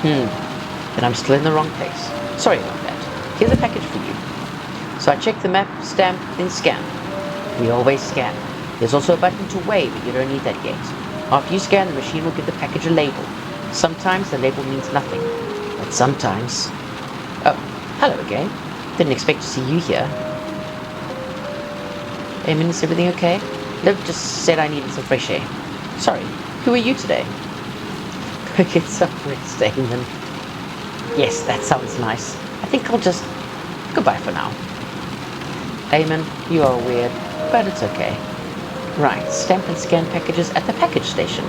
Then I'm still in the wrong place. Sorry about that. Here's a package for you. So I check the map, stamp, then scan. We always scan. There's also a button to weigh, but you don't need that yet. After you scan, the machine will give the package a label. Sometimes the label means nothing, but sometimes... Oh, hello again. Didn't expect to see you here. Eamon, is everything okay? Liv just said I needed some fresh air. Sorry, who are you today? Go get some rest, Eamon. Yes, that sounds nice. I think I'll just... Goodbye for now. Eamon, you are weird, but it's okay. Right, stamp and scan packages at the package station.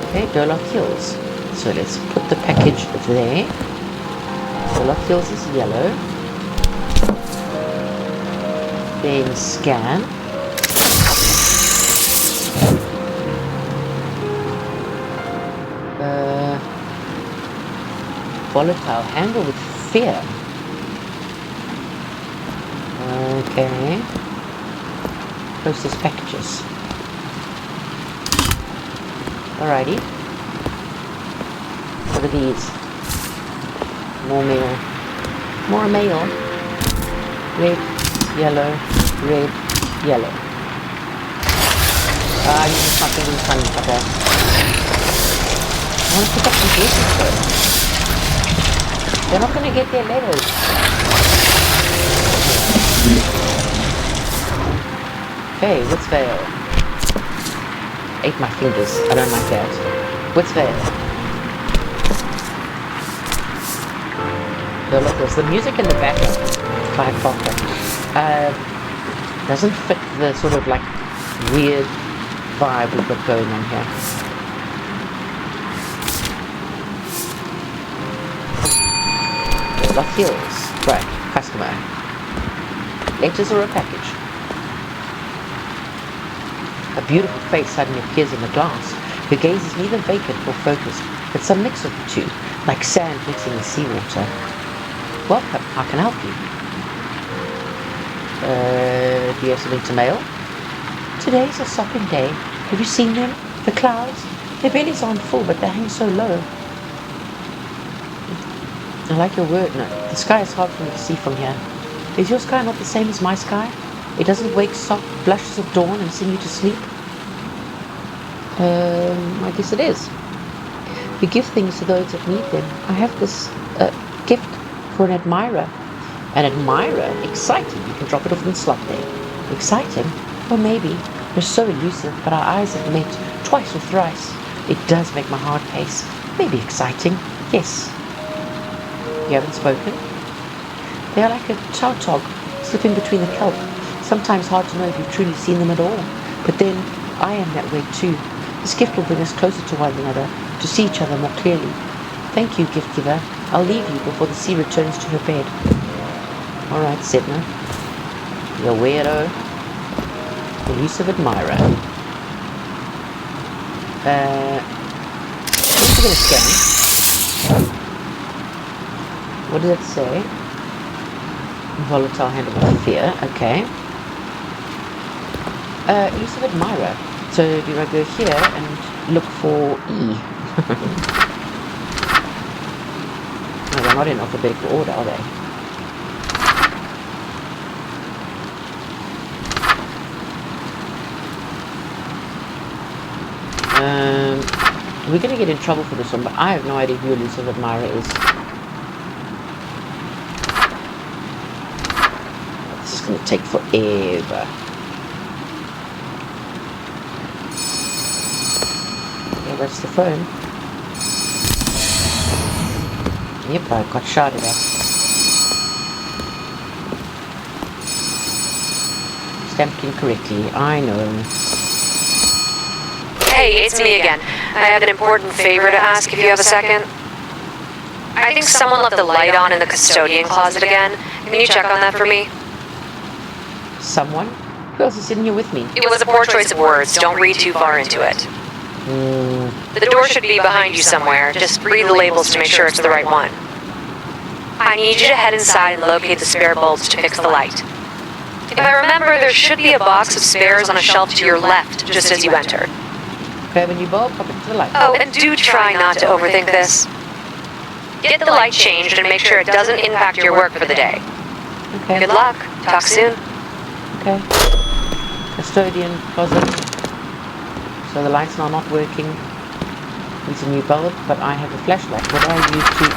Okay, Dollar Hills. So let's put the package there. Dollar Hills is yellow. Then scan. Volatile, handle with fear. Okay. Process packages. Alrighty. What are these? More mail. More mail. Red, yellow, red, yellow. Ah, you just not being funny, okay. I want to pick up some cases first. They're not going to get their letters. Okay, what's veil? Ate my fingers. I don't like that. What's veil? look, there's the music in the background. Clive Barker. Doesn't fit the sort of like weird vibe we've got going on here. The Hills. Right, customer. Letters or a package? A beautiful face suddenly appears in the glass. Her gaze is neither vacant nor focused, but some mix of the two, like sand mixing with seawater. Welcome, how can I help you? Do you have something to mail? Today's a sopping day. Have you seen them? The clouds? Their bellies aren't full, but they hang so low. I like your word. No, the sky is hard for me to see from here. Is your sky not the same as my sky? It doesn't wake soft blushes of dawn and sing you to sleep? I guess it is. We give things to those that need them. I have this gift for an admirer. An admirer? Exciting. You can drop it off in the slot there. Exciting? Well, maybe. You're so elusive, but our eyes have met twice or thrice. It does make my heart pace. Maybe exciting. Yes. You haven't spoken? They are like a tautog slipping between the kelp. Sometimes hard to know if you've truly seen them at all. But then, I am that way too. This gift will bring us closer to one another, to see each other more clearly. Thank you, gift giver. I'll leave you before the sea returns to her bed. All right, Sedna. You weirdo. Elusive admirer. We're going to scan. What does it say? Volatile handle of fear. Okay. Elusive admirer. So do I go here and look for E? No, they're not in alphabetical order, are they? We're going to get in trouble for this one, but I have no idea who Elusive Admirer is. This is going to take forever. Yeah, that's the phone. Yep, I got shouted at. Stamped incorrectly, I know. Hey, it's me again. I have an important favor to ask if you have a second. I think someone left the light on in the custodian closet again. Can you check on that for me? Someone? Who else is sitting here with me? It was a poor choice of words. Don't read too far into it. The door should be behind you somewhere. Just read the labels to make sure it's the right one. I need you to head inside and locate the spare bulbs to fix the light. If I remember, there should be a box of spares on a shelf to your left, just as you enter. Grab a new bulb, pop it to the light. Oh, and do try not to overthink this. Get the light changed and make sure it doesn't impact your work for the day. Okay. Good luck. Talk soon. Okay. Custodian closet. So the light's now not working. Needs a new bulb, but I have a flashlight. What do I use to...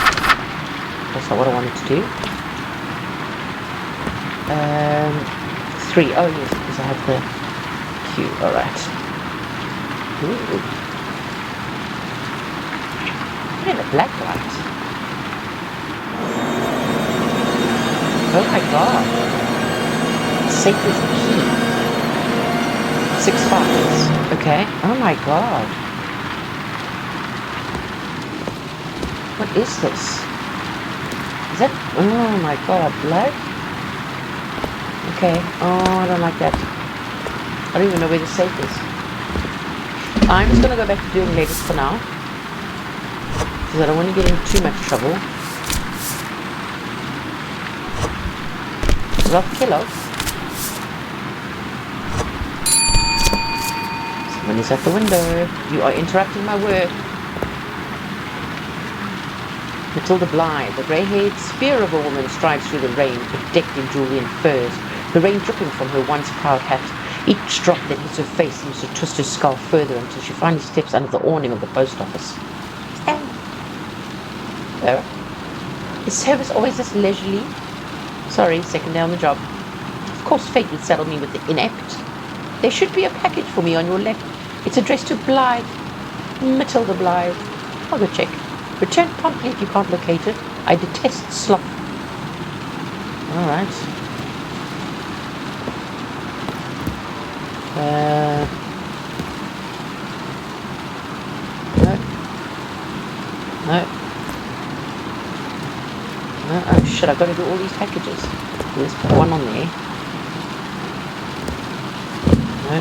That's not what I wanted to do. 3. Oh yes, because I have the Q. Alright. Ooh. Look at the black light. Oh my god. Sacred key. 6 5s. Okay. Oh my god. What is this? Is that... Oh my god. Blood? Okay. Oh, I don't like that. I don't even know where the safe is. I'm just going to go back to doing letters for now, because I don't want to get in too much trouble. Rough kilo. Someone is at the window. You are interrupting my work. Matilda Blythe, the grey-haired spear of a woman, strides through the rain, decked in jewelry and furs, the rain dripping from her once proud hat. Each drop that hits her face seems to twist her skull further until she finally steps under the awning of the post office. Is service always this leisurely? Sorry, second day on the job. Of course fate would saddle me with the inept. There should be a package for me on your left. It's addressed to Blythe. Matilda Blythe. I'll go check. Return promptly if you can't locate it. I detest sloth. Alright. No. Oh shit, I've got to do all these packages. Let's put one on there. No.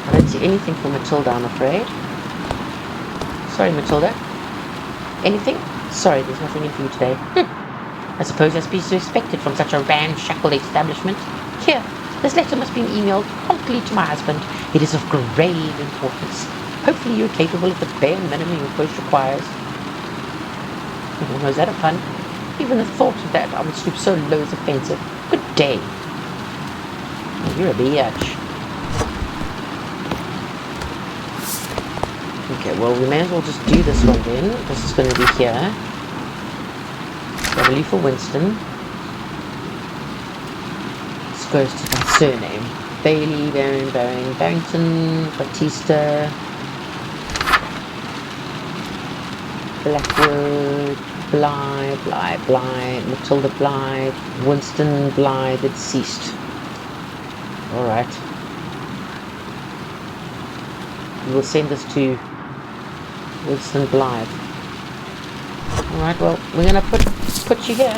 I don't see anything for Matilda, I'm afraid. Sorry, Matilda. Anything? Sorry, there's nothing in for you today. I suppose that's to be expected from such a ramshackle establishment. Here, this letter must be emailed promptly to my husband. It is of grave importance. Hopefully you're capable of the bare minimum your post requires. Oh, is that a pun? Even the thought of that I would stoop so low is offensive. Good day. Oh, you're a biatch. Okay, well, we may as well just do this one then. This is going to be here. W for Winston. This goes to my surname. Bailey, Barrington, Batista, Blackwood, Blythe, Matilda Blythe, Winston Blythe, the deceased. Alright. We will send this to Winston Blythe. Alright, well, we're gonna put you here.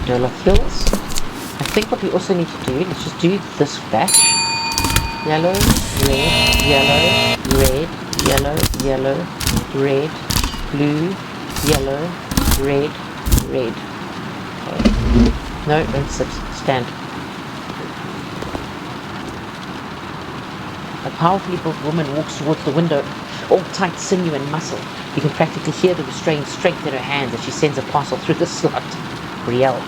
Dolof Hills. I think what we also need to do, let's just do this batch. Yellow, red, yellow, red, yellow, yellow, red, blue, yellow, red, red. Okay. No, don't sit, stand. A powerfully built woman walks towards the window, all tight, sinew and muscle. You can practically hear the restrained strength in her hands as she sends a parcel through the slot. Brielle.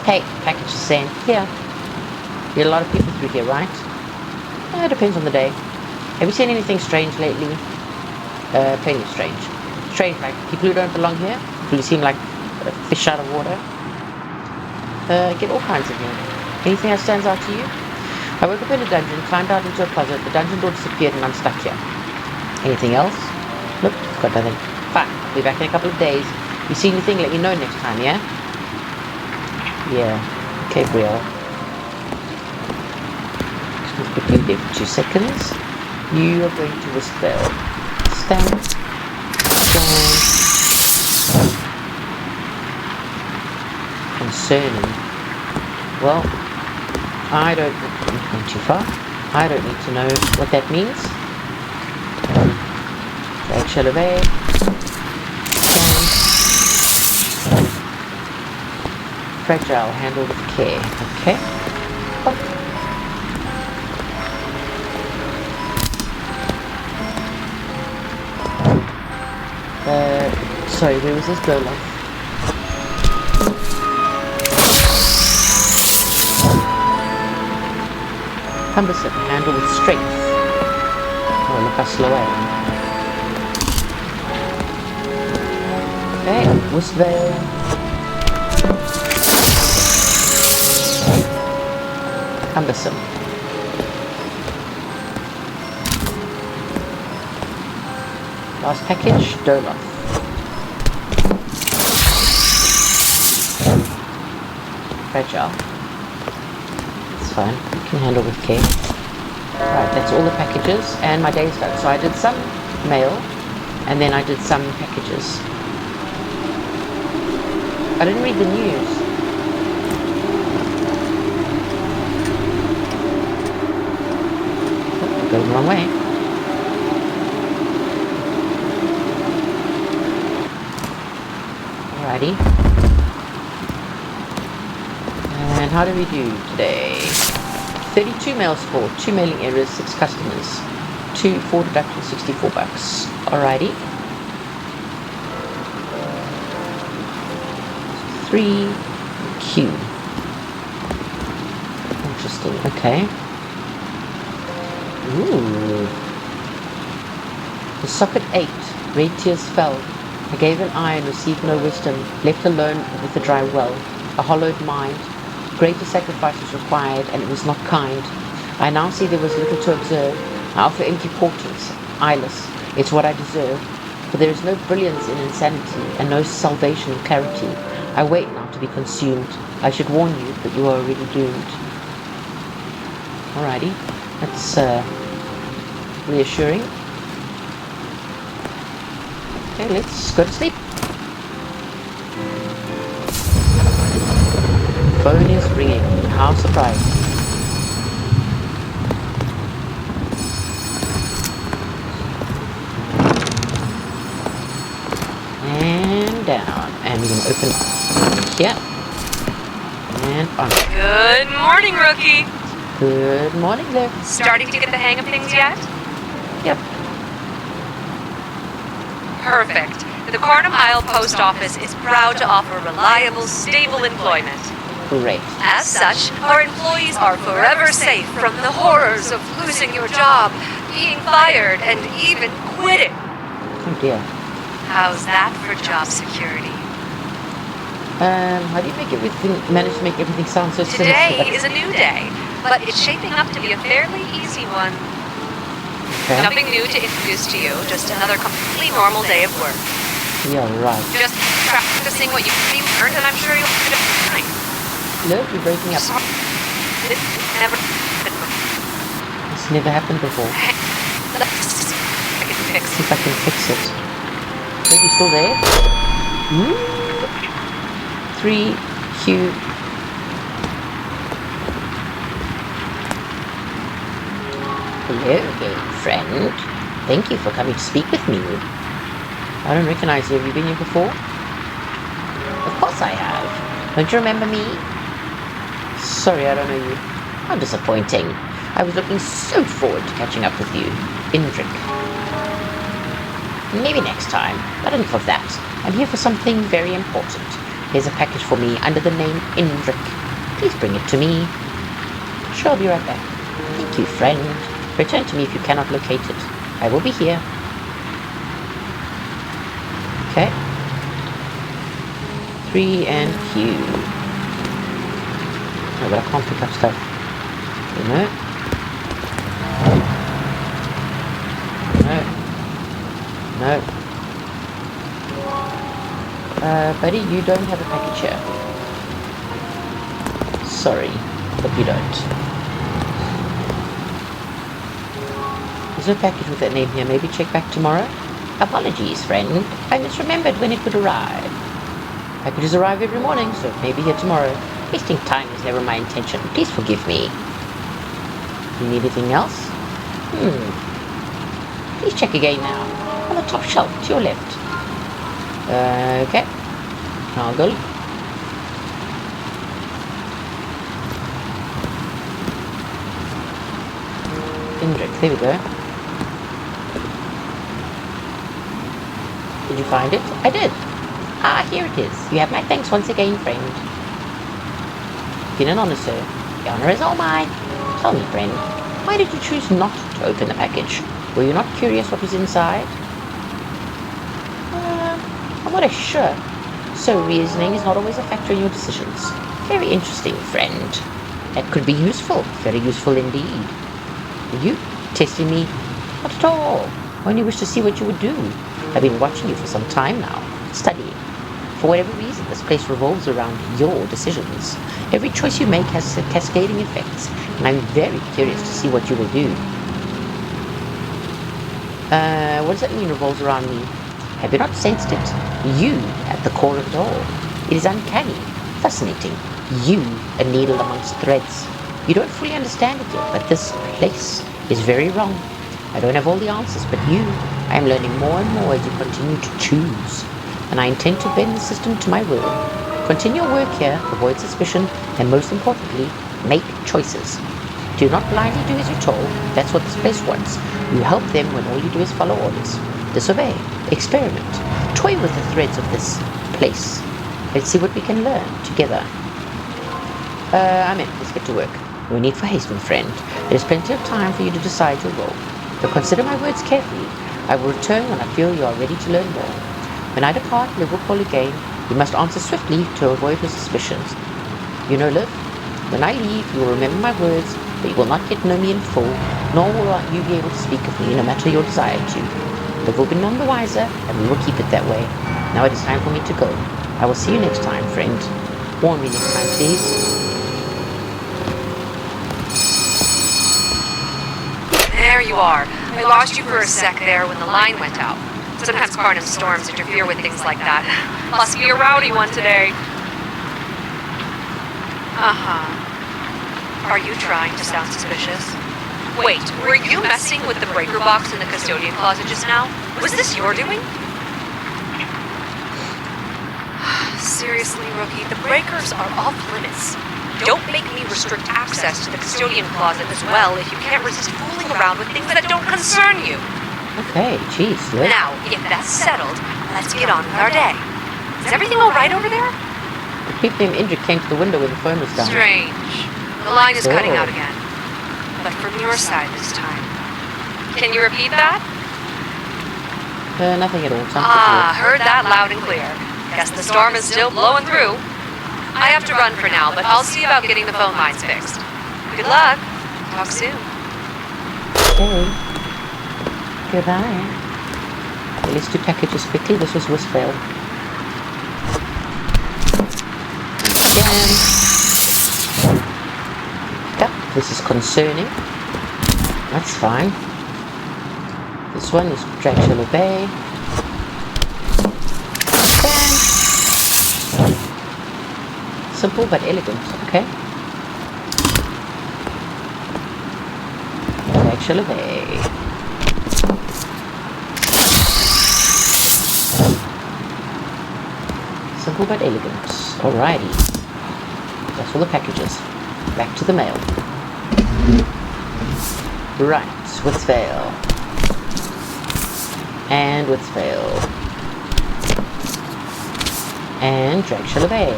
Hey, package is sent. Here. Get a lot of people through here, right? It depends on the day. Have you seen anything strange lately? Plenty of strange. Strange, like people who don't belong here? People who seem like fish out of water? Get all kinds of here. Anything that stands out to you? I woke up in a dungeon, climbed out into a closet, the dungeon door disappeared and I'm stuck here. Anything else? Nope, got nothing. Fine, I'll be back in a couple of days. You see anything, let me know next time, yeah? Yeah. Okay, Brielle. Just put you there for 2 seconds. You are going to Whistvale. Stand. Concerning. Well, I don't know. I'm going too far. I don't need to know what that means. Drag shall obey. Fragile, handle with care. Okay. Sorry, where was this go like? Cumbersome, handle with strength. Oh, look how slow I am. Okay, Whistvale. Cumbersome. Last package, Dolof. Fragile. It's fine, you can handle with care. Right, that's all the packages, and my day's done. So I did some mail, and then I did some packages. I didn't read the news. Oh, going the wrong way. Alrighty. And how do we do today? 32 mails for 2 mailing errors, 6 customers, 4 deductions, $64. Alrighty. 3 Q. Interesting. Okay. Ooh. The socket 8. Red tears fell. I gave an eye and received no wisdom. Left alone with the dry well. A hollowed mind. Greater sacrifice was required, and it was not kind. I now see there was little to observe. I offer empty portals. eyeless. It's what I deserve. For there is no brilliance in insanity and no salvation in clarity. I wait now to be consumed. I should warn you, but you are already doomed. Alrighty. That's reassuring. Okay, let's go to sleep. Phone is ringing. How surprised. And down. And we're going to open here. And on. Good morning, rookie. Good morning there. Starting to get the hang of things yet? Yep. Perfect. The Kharnym Isle Post Office is proud to offer reliable, stable employment. Great. As such, our employees are forever safe from the horrors of losing your job, being fired, and even quitting. Oh dear. How's that for job security? How do you manage to make everything sound so sinister? Today is a new day, but it's shaping up to be a fairly easy one. Okay. Nothing new to introduce to you, just another completely normal day of work. Yeah, right. Just practicing what you learned, and I'm sure you'll get it fine. No, you're breaking up. It never It's never happened before. Let's see if I can fix See if I can fix it. Are you still there? 3 Q. Hello, friend. Thank you for coming to speak with me. I don't recognize you. Have you been here before? Of course I have. Don't you remember me? Sorry, I don't know you. How disappointing. I was looking so forward to catching up with you. Indrik. Maybe next time, but enough of that. I'm here for something very important. Here's a package for me under the name Indrik. Please bring it to me. Sure, I'll be right back. Thank you, friend. Return to me if you cannot locate it. I will be here. Okay. 3 and Q. No, but I can't pick up stuff. No. No. Buddy, you don't have a package here. Sorry, but you don't. There's no package with that name here. Maybe check back tomorrow? Apologies, friend. I misremembered when it would arrive. Packages arrive every morning, so it may be here tomorrow. Wasting time is never my intention. Please forgive me. You need anything else? Please check again now. On the top shelf to your left. Okay. I'll go. Indrik, there we go. Did you find it? I did. Ah, here it is. You have my thanks once again, friend. Been an honor, sir. The honor is all mine. Tell me, friend, why did you choose not to open the package? Were you not curious what was inside? I'm not sure. So reasoning is not always a factor in your decisions. Very interesting, friend. That could be useful. Very useful indeed. Are you testing me? Not at all. I only wish to see what you would do. I've been watching you for some time now, studying. For whatever reason, this place revolves around your decisions. Every choice you make has cascading effects, and I'm very curious to see what you will do. What does that mean, revolves around me? Have you not sensed it? You, at the core of it all. It is uncanny, fascinating. You, a needle amongst threads. You don't fully understand it yet, but this place is very wrong. I don't have all the answers, but you, I am learning more and more as you continue to choose. And I intend to bend the system to my will. Continue your work here, avoid suspicion, and most importantly, make choices. Do not blindly do as you're told. That's what this place wants. You help them when all you do is follow orders. Disobey. Experiment. Toy with the threads of this place. Let's see what we can learn together. I'm in. Let's get to work. No need for haste, my friend. There's plenty of time for you to decide your role. So consider my words carefully. I will return when I feel you are ready to learn more. When I depart, Liv will call again. You must answer swiftly to avoid her suspicions. You know, Liv, when I leave, you will remember my words, but you will not yet know me in full. nor will you be able to speak of me, no matter your desire to. But we'll be none the wiser, and we will keep it that way. Now it is time for me to go. I will see you next time, friend. Warn me next time, please. There you are. I lost you for a sec there when the line went out. Sometimes Kharnym storms interfere with things like that. Must be a rowdy one today. Are you trying to sound suspicious? Wait, were you messing with the breaker box in the custodian closet just now? Was this your doing? Seriously, rookie, the breakers are off limits. Don't make me restrict access to the custodian closet as well if you can't resist fooling around with things that don't concern you. Okay, jeez, look. Now, if that's settled, let's get on with our day. Is everything all right over there? The people named Indra came to the window when the phone was down. Strange. The line is cutting out again. But from your side this time. Can you repeat that? Nothing at all. Heard that loud and clear. Guess the storm is still blowing through. I have to run for now, but I'll see about getting the phone lines fixed. Good luck. Talk soon. Okay. Goodbye. Okay, let's do packages quickly. This was Westphal. Again. Yep, this is concerning. That's fine. This one is Dracula Bay. Simple but elegant, okay? Dracula Bay. Simple but elegant. Alrighty. That's all the packages. Back to the mail. Right, Westphal. And Westphal. And Dracula Bay.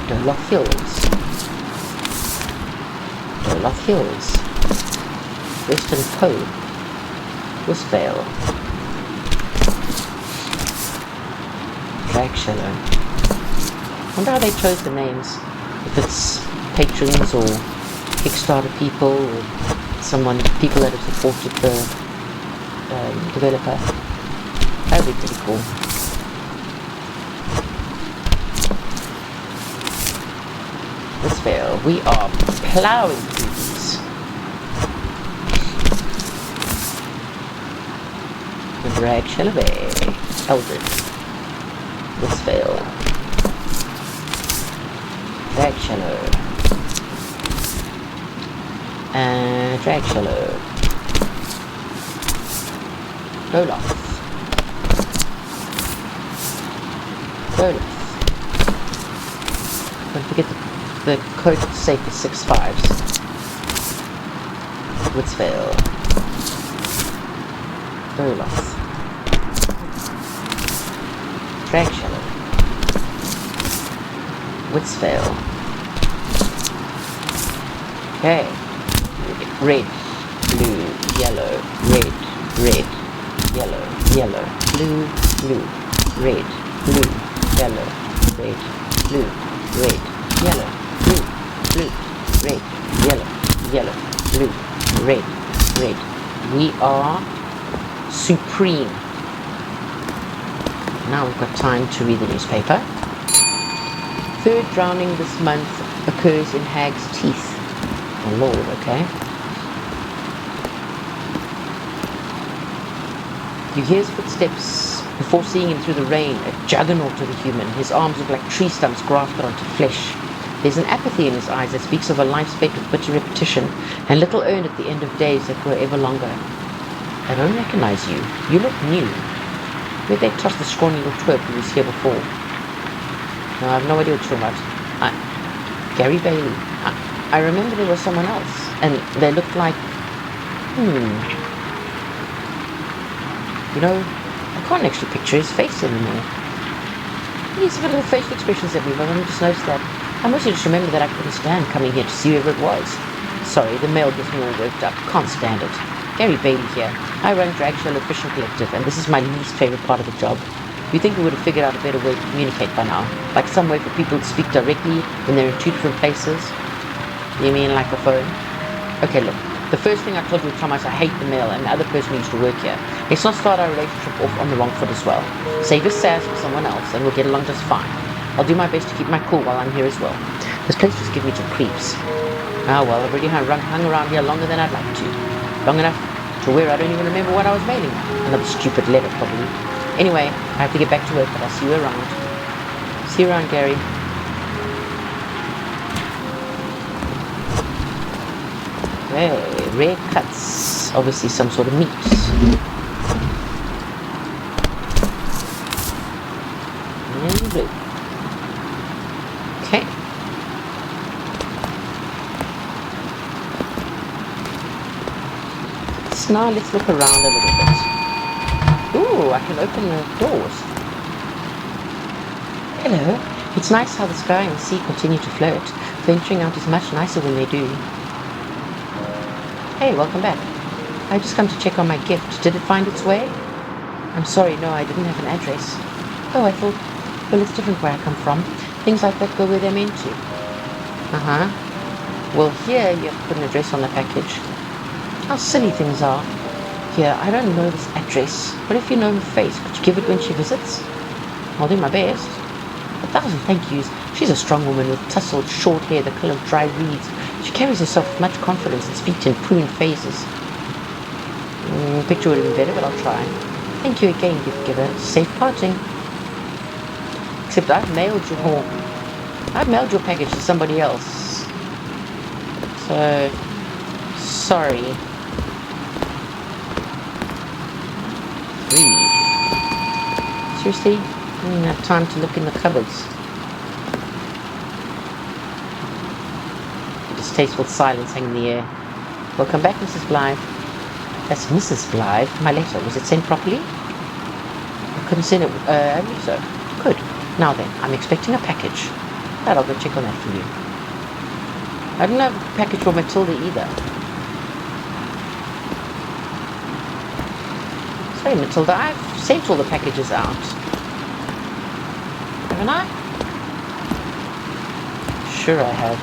Doloth Hills. Doloth Hills. Western Cove. Westphal. Dracula. Wonder how they chose the names. If it's patrons or Kickstarter people or people that have supported the developer. That would be pretty cool. Westphal, we are plowing through these. Dracula Bay, Eldred, Westphal, Dracula, and Dracula, Doloth, don't forget the code safe is 6 5s. Westphal, Doloth, Dracula, Westphal. Okay. Red, blue, yellow, red, red, yellow, yellow, blue, blue, red, blue, yellow, red, blue, red, yellow, blue, blue, red, yellow, yellow, blue, red, red. We are supreme. Now we've got time to read the newspaper. Third drowning this month occurs in Hag's Teeth. Oh Lord, okay. You hear his footsteps before seeing him through the rain, a juggernaut of a human. His arms look like tree stumps grafted onto flesh. There's an apathy in his eyes that speaks of a life spent with bitter repetition, and little earned at the end of days that grow ever longer. I don't recognize you. You look new. Where'd they toss the scrawny little twerp who was here before? No, I have no idea what you're talking about. Gary Bailey. I remember there was someone else, and they looked like... You know, I can't actually picture his face anymore. He has little facial expressions at me, but I just noticed that. I mostly just remember that I couldn't stand coming here to see whoever it was. Sorry, the mail gets me all worked up. Can't stand it. Gary Bailey here. I run Dragshell Official Collective, and this is my least favorite part of the job. You'd think we would have figured out a better way to communicate by now, like some way for people to speak directly when they're in two different places. You mean like a phone? Okay, look. The first thing I told you at the time is I hate the mail, and the other person who used to work here. Let's not start our relationship off on the wrong foot as well. Save your sass for someone else, and we'll get along just fine. I'll do my best to keep my cool while I'm here as well. This place just gives me some creeps. Ah, well, I've already hung around here longer than I'd like to. Long enough to where I don't even remember what I was mailing. Another stupid letter, probably. Anyway, I have to get back to work, but I'll see you around. See you around, Gary. Okay, rare cuts. Obviously some sort of meat. And blue. Okay. So now let's look around a little bit. Ooh, I can open the doors. Hello. It's nice how the sky and the sea continue to float. Venturing out is much nicer when they do. Hey, welcome back. I just come to check on my gift. Did it find its way? I'm sorry, no, I didn't have an address. Oh, I thought, well, it's different where I come from. Things like that go where they're meant to. Uh-huh. Well, here you have to put an address on the package. How silly things are. Here, I don't know this address. What if you know her face? Could you give it when she visits? I'll do my best. 1,000 thank yous. She's a strong woman with tousled short hair the colour of dry reeds. She carries herself with much confidence and speaks in pruned phases. Picture would have been better, but I'll try. Thank you again, gift giver. Safe parting. Except I've mailed your package to somebody else. So, sorry. Read. Seriously? I didn't have time to look in the cupboards. A distasteful silence hanging in the air. Welcome back, Mrs. Blythe. That's Mrs. Blythe. My letter, was it sent properly? I couldn't send it, I believe so. Good. Now then, I'm expecting a package. But I'll go check on that for you. I didn't have a package for Matilda either. Sorry, Matilda, I've sent all the packages out. Haven't I? Sure I have.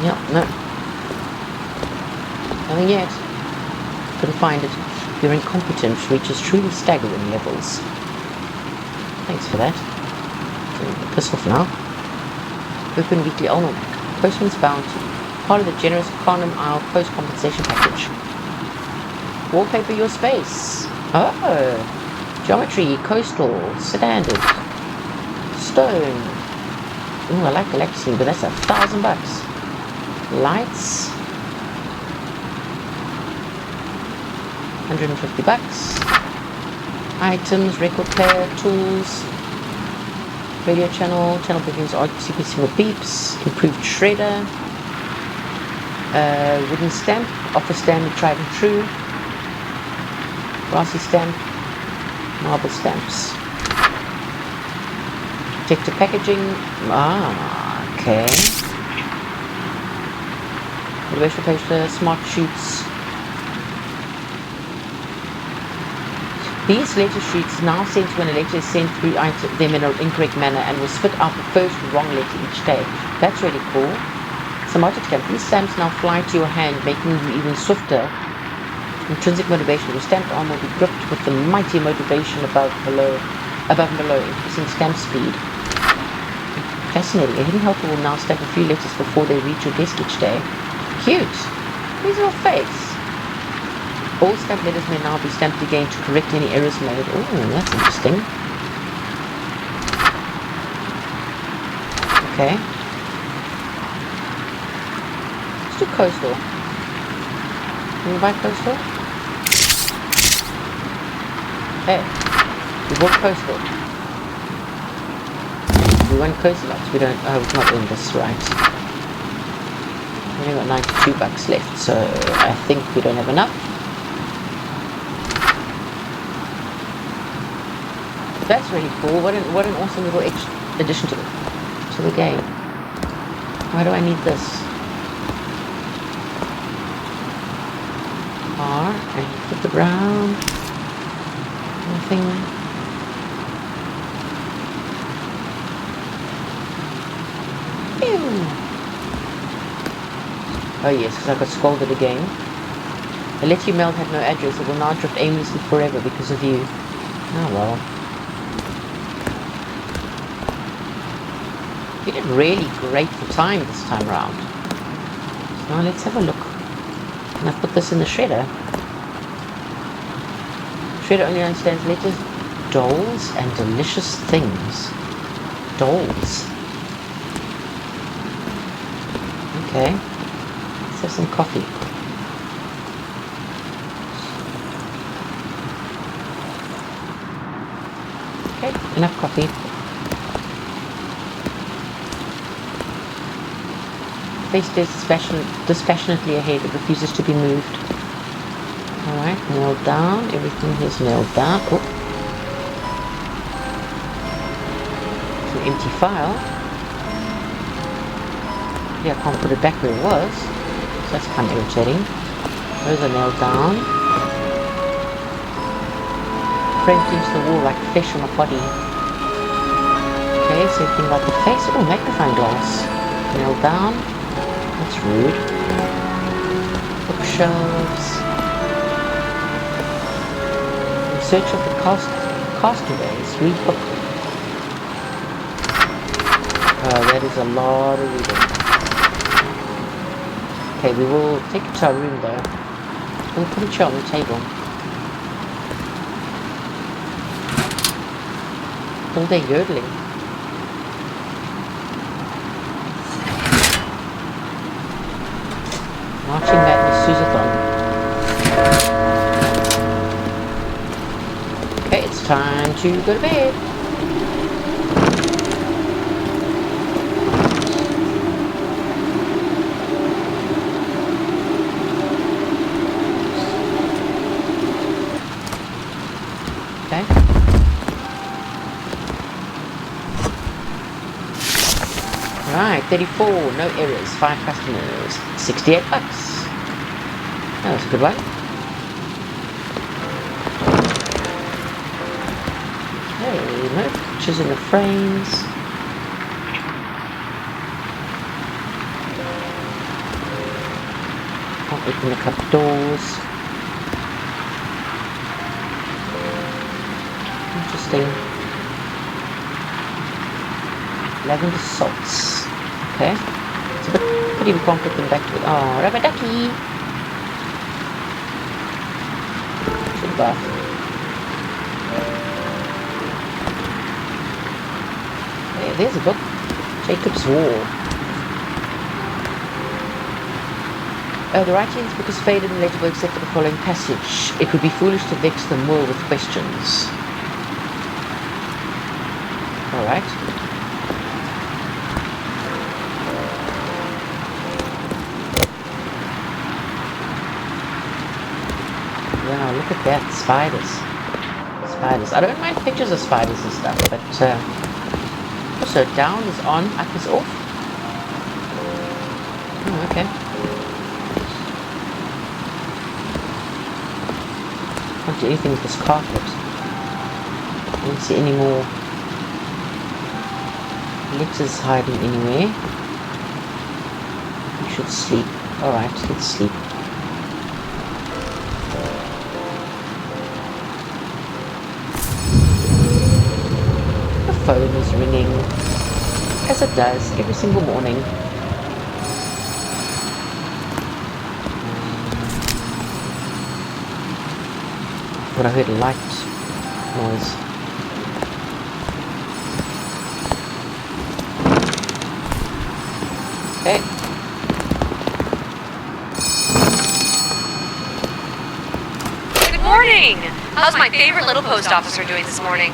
Yep, no. Nothing yet. Couldn't find it. Your incompetence reaches truly staggering levels. Thanks for that. Piss off now. Open weekly almanac. Postman's bounty. Part of the generous Kharnym Isle post compensation package. Wallpaper your space. Oh. Geometry, coastal, standard. Stone. Ooh, I like galaxy, but that's $1,000. Lights. $150. Items, record player, tools, radio channel begins RTP single beeps, improved shredder, wooden stamp, office standard tried and true, brassy stamp, marble stamps, protective packaging, okay, motivational poster, smart shoots. These letter sheets now sent when a letter is sent through them in an incorrect manner and will spit out the first wrong letter each day. That's really cool. Some stamp. These stamps now fly to your hand, making you even swifter. Intrinsic motivation. Your stamped arm will be gripped with the mighty motivation above and below, increasing stamp speed. Fascinating. A hidden helper will now stamp a few letters before they reach your desk each day. Cute. Where's your face? All stamped letters may now be stamped again to correct any errors made. Oh, that's interesting. Okay. Let's do coastal. Can we buy coastal? Hey, we bought coastal. We want coastal lots. We don't. Oh, we've not done this right. We only got $92 left, so I think we don't have enough. That's really cool. What an awesome little addition to the game. Why do I need this? R and flip it around. Nothing. Oh yes, because I got scolded again. The let you mail had no address. It will now drift aimlessly forever because of you. Oh well. You did really great for time this time round. So now let's have a look. And I've put this in the shredder. Shredder only understands letters, dolls, and delicious things. Dolls. Okay. Let's have some coffee. Okay, enough coffee. Face dispassionately ahead. It refuses to be moved. Alright, nailed down. Everything is nailed down. Oh. It's an empty file. Yeah, I can't put it back where it was. So that's kind of irritating. Those are nailed down. Framed into the wall like flesh on a body. Okay, same thing about the face. Oh, magnifying glass. Nailed down. That's rude. Bookshelves. In search of the castaways. Read book. That is a lot of reading. Okay, we will take it to our room though. We'll put a chair on the table. All day yodeling. Marching Madness Susathon. Okay, it's time to go to bed. Okay. Right, 34, no errors, 5 customers, $68. That was a good one. Okay, no pictures in the frames. Can't open the cupboard doors. Interesting. Lavender salts. Okay. It's a bit pretty we can't put them back to it. Oh, rubber ducky. To the bath. Okay, there's a book. Jacob's War. The writing in this book is faded and legible except for the following passage. It would be foolish to vex them more with questions. Alright. Wow, look at that. Spiders. Spiders. I don't mind pictures of spiders and stuff, but also down is on, up is off. Oh, okay. Can't do anything with this carpet. I don't see any more letters hiding anywhere. We should sleep. Alright, let's sleep. Phone is ringing, as it does every single morning. But I heard a light noise. Okay. Good morning! How's my favorite little post officer doing this morning?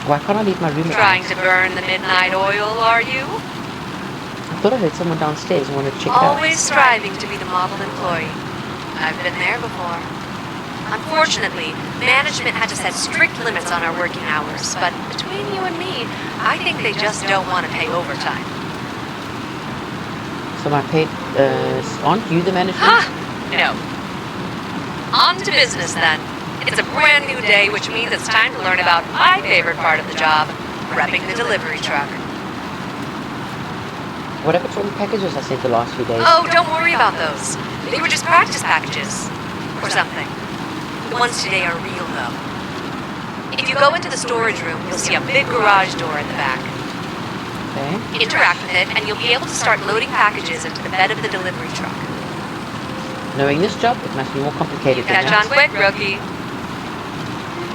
Why can't I leave my room at Trying night? to burn the midnight oil, are you? I thought I heard someone downstairs and wanted to check it out. Always striving to be the model employee. I've been there before. Unfortunately, management had to set strict limits on our working hours, but between you and me, I think they just don't want to pay overtime. So my pay, aren't you the management? Ha! No. On to business then. It's a brand new day, which means it's time to learn about my favorite part of the job, prepping the delivery truck. What happened to all the packages I sent the last few days? Oh, don't worry about those. They were just practice packages. Or something. The ones today are real, though. If you go into the storage room, you'll see a big garage door in the back. Okay. Interact with it, and you'll be able to start loading packages into the bed of the delivery truck. Knowing this job, it must be more complicated than Catch that. on quick, rookie.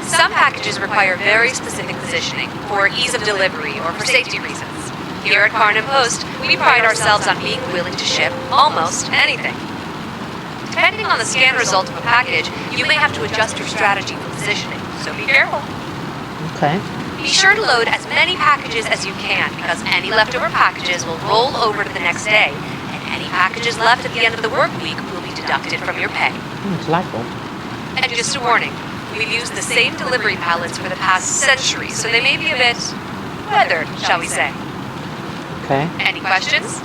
Some packages require very specific positioning, for ease of delivery or for safety reasons. Here at Kharnym Post, we pride ourselves on being willing to ship almost anything. Depending on the scan result of a package, you may have to adjust your strategy for positioning, so be careful. Okay. Be sure to load as many packages as you can, because any leftover packages will roll over to the next day, and any packages left at the end of the work week will be deducted from your pay. Delightful. And just a warning, we've used the same delivery pallets for the past century, so they may be a bit weathered, shall we say. Okay. Any questions?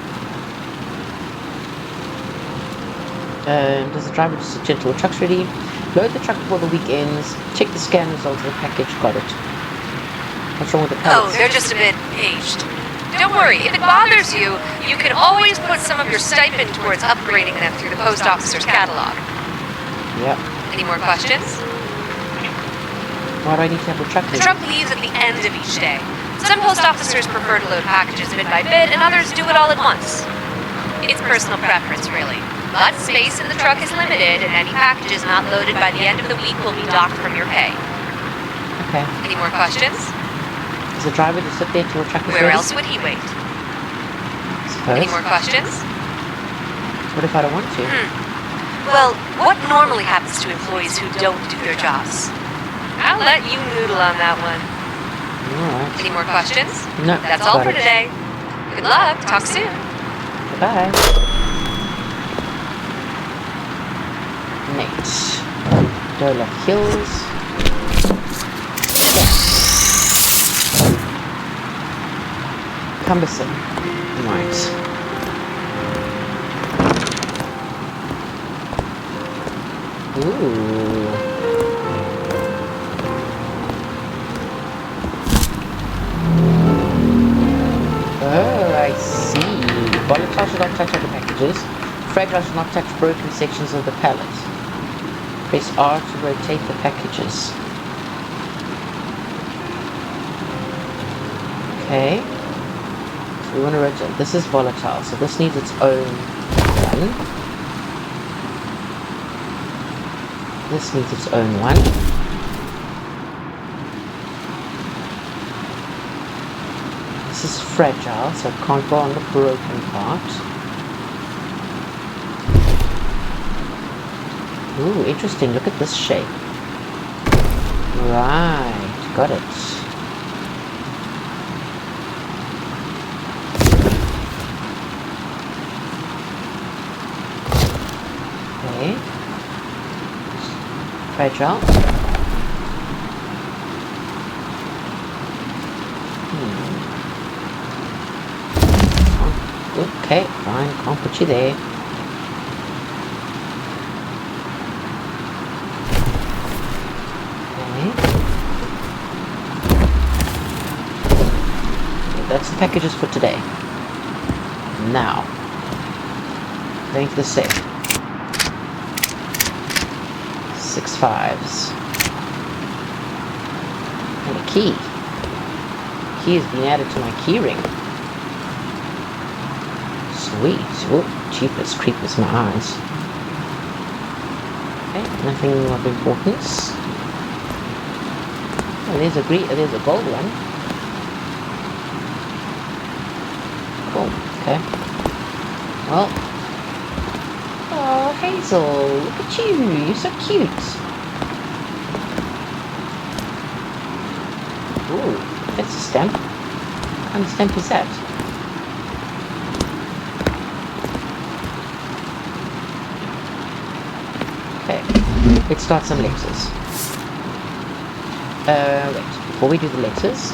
Does the driver just sit gentle? The truck's ready. Load the truck before the week ends. Check the scan result of the package. Got it. What's wrong with the Oh, pallets? they're just a bit aged. Don't worry, if it bothers you, you can always put some of your stipend towards upgrading them through the post officer's catalog. Yep. Any more questions? Why do I need to have the truck The ready? truck leaves at the end of each day. Some post officers prefer to load packages bit by bit, and others do it all at once. It's personal preference, really. But space in the truck is limited, and any packages not loaded by the end of the week will be docked from your pay. Okay. Any more questions? Does the driver just sit there till the truck is Where ready? else would he wait? Suppose. Any more questions? What if I don't want to? Well, what normally happens to employees who don't do their jobs? I'll let you noodle on that one. Alright. Any more questions? No. That's all got for it. today. Good luck. Talk soon. Goodbye. Next. Dola Hills. Cumbersome. Right. Ooh. Oh, I see. Volatile should not touch other packages. Fragile should not touch broken sections of the pallet. Press R to rotate the packages. Okay. So we want to rotate. This is volatile, so this needs its own one. This needs its own one. This is fragile, so it can't go on the broken part. Ooh, interesting. Look at this shape. Right, got it. Okay. Fragile. Okay, fine, can't put you there. Okay. That's the packages for today. Now, going to the safe. 6 5s. And a key. Key has been added to my key ring. Sweet. Oh, jeepers creepers, my eyes. Okay, nothing of importance. Oh, there's a gold one. Cool. Okay. Well. Oh, Hazel, look at you. You're so cute. Ooh, that's a stamp. What kind of stamp is that? Okay, let's start some letters. Wait, before we do the letters,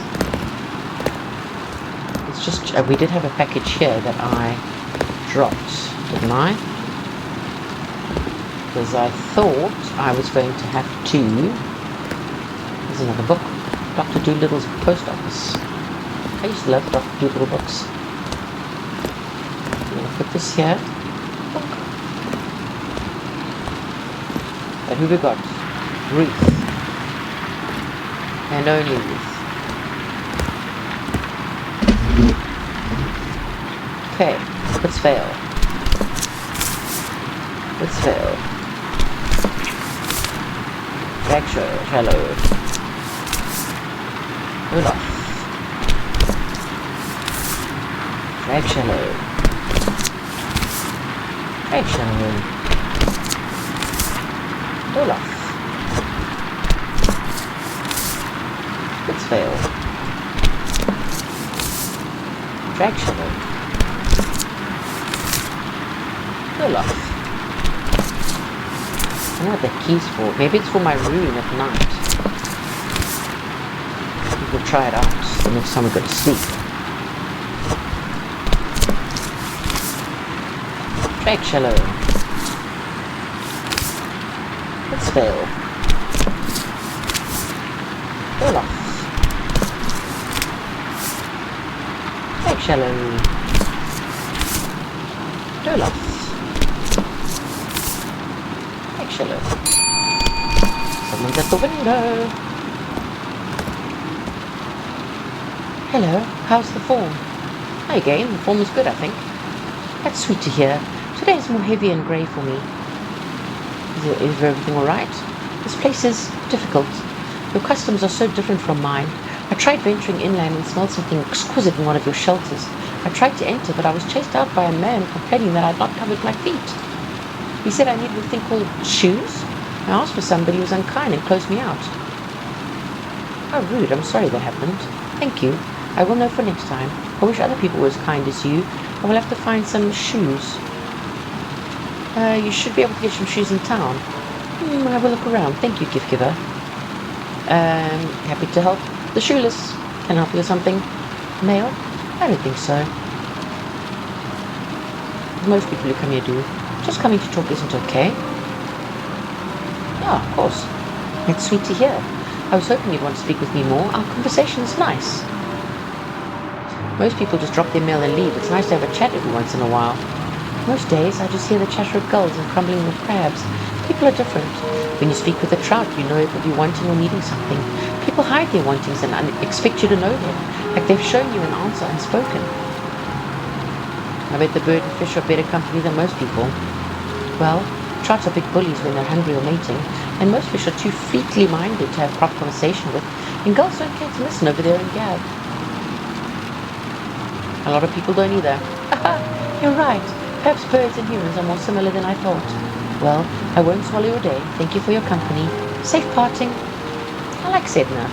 it's just, we did have a package here that I dropped, didn't I? Because I thought I was going to have to, there's another book, Dr. Doolittle's Post Office. I used to love cute little books. I'm gonna put this here. And who we got? Ruth. And only Ruth. Okay, let's fail. Let's fail. Shallow. Olaf. Drag shallow. Olaf. Let's fail. Drag shallow. Olaf. I don't know what that key's for. Maybe it's for my room at night. We'll try it out the next time we go to sleep. Drag shallow. Let's fail. Olaf. Drag shallow. Olaf. Someone's at the window. Hello, how's the form? Hi again, the form is good, I think. That's sweet to hear. Today is more heavy and grey for me. Is everything alright? This place is difficult. Your customs are so different from mine. I tried venturing inland and smelled something exquisite in one of your shelters. I tried to enter, but I was chased out by a man complaining that I had not covered my feet. He said I needed a thing called shoes. I asked for somebody who was unkind and closed me out. How rude. I'm sorry that happened. Thank you. I will know for next time. I wish other people were as kind as you. I will have to find some shoes. You should be able to get some shoes in town. I will look around. Thank you, gift giver. Happy to help. The shoeless can help you with something. Mail? I don't think so. Most people who come here do. Just coming to talk isn't okay. Yeah, of course. It's sweet to hear. I was hoping you'd want to speak with me more. Our conversation is nice. Most people just drop their mail and leave. It's nice to have a chat every once in a while. Most days, I just hear the chatter of gulls and crumbling of crabs. People are different. When you speak with a trout, you know it will be wanting or needing something. People hide their wantings and expect you to know them, like they've shown you an answer unspoken. I bet the bird and fish are better company than most people. Well, trouts are big bullies when they're hungry or mating, and most fish are too fleetly minded to have proper conversation with, and gulls don't care to listen over their own gab. A lot of people don't either. Haha, you're right. Perhaps birds and humans are more similar than I thought. Well, I won't swallow your day. Thank you for your company. Safe parting. I like Sedna.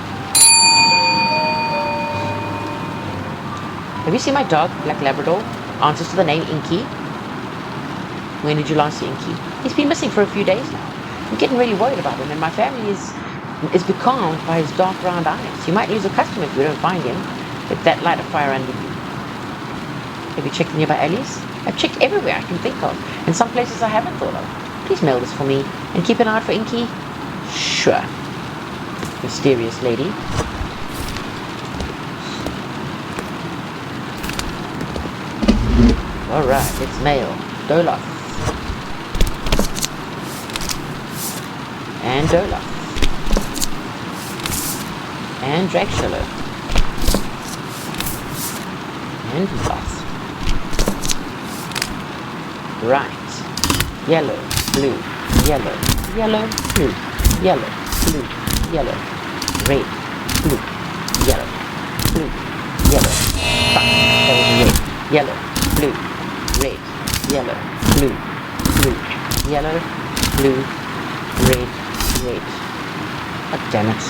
Have you seen my dog, Black Labrador? Answers to the name Inky. When did you last see Inky? He's been missing for a few days now. I'm getting really worried about him, and my family is becalmed by his dark round eyes. You might lose a customer if you don't find him. Let that light a fire under you. Have you checked the nearby alleys? I've checked everywhere I can think of, and some places I haven't thought of. Please mail this for me, and keep an eye out for Inky. Sure. Mysterious lady. Alright, it's mail. Dolaf. And Dolaf. And Dragshiller. And Loth. Right. Yellow, blue, yellow, yellow, blue, yellow, blue, yellow, red, blue, yellow, blue, yellow. Fuck, that was red. Yellow, blue, red, yellow, blue, blue, yellow, blue, red, red. God damn it.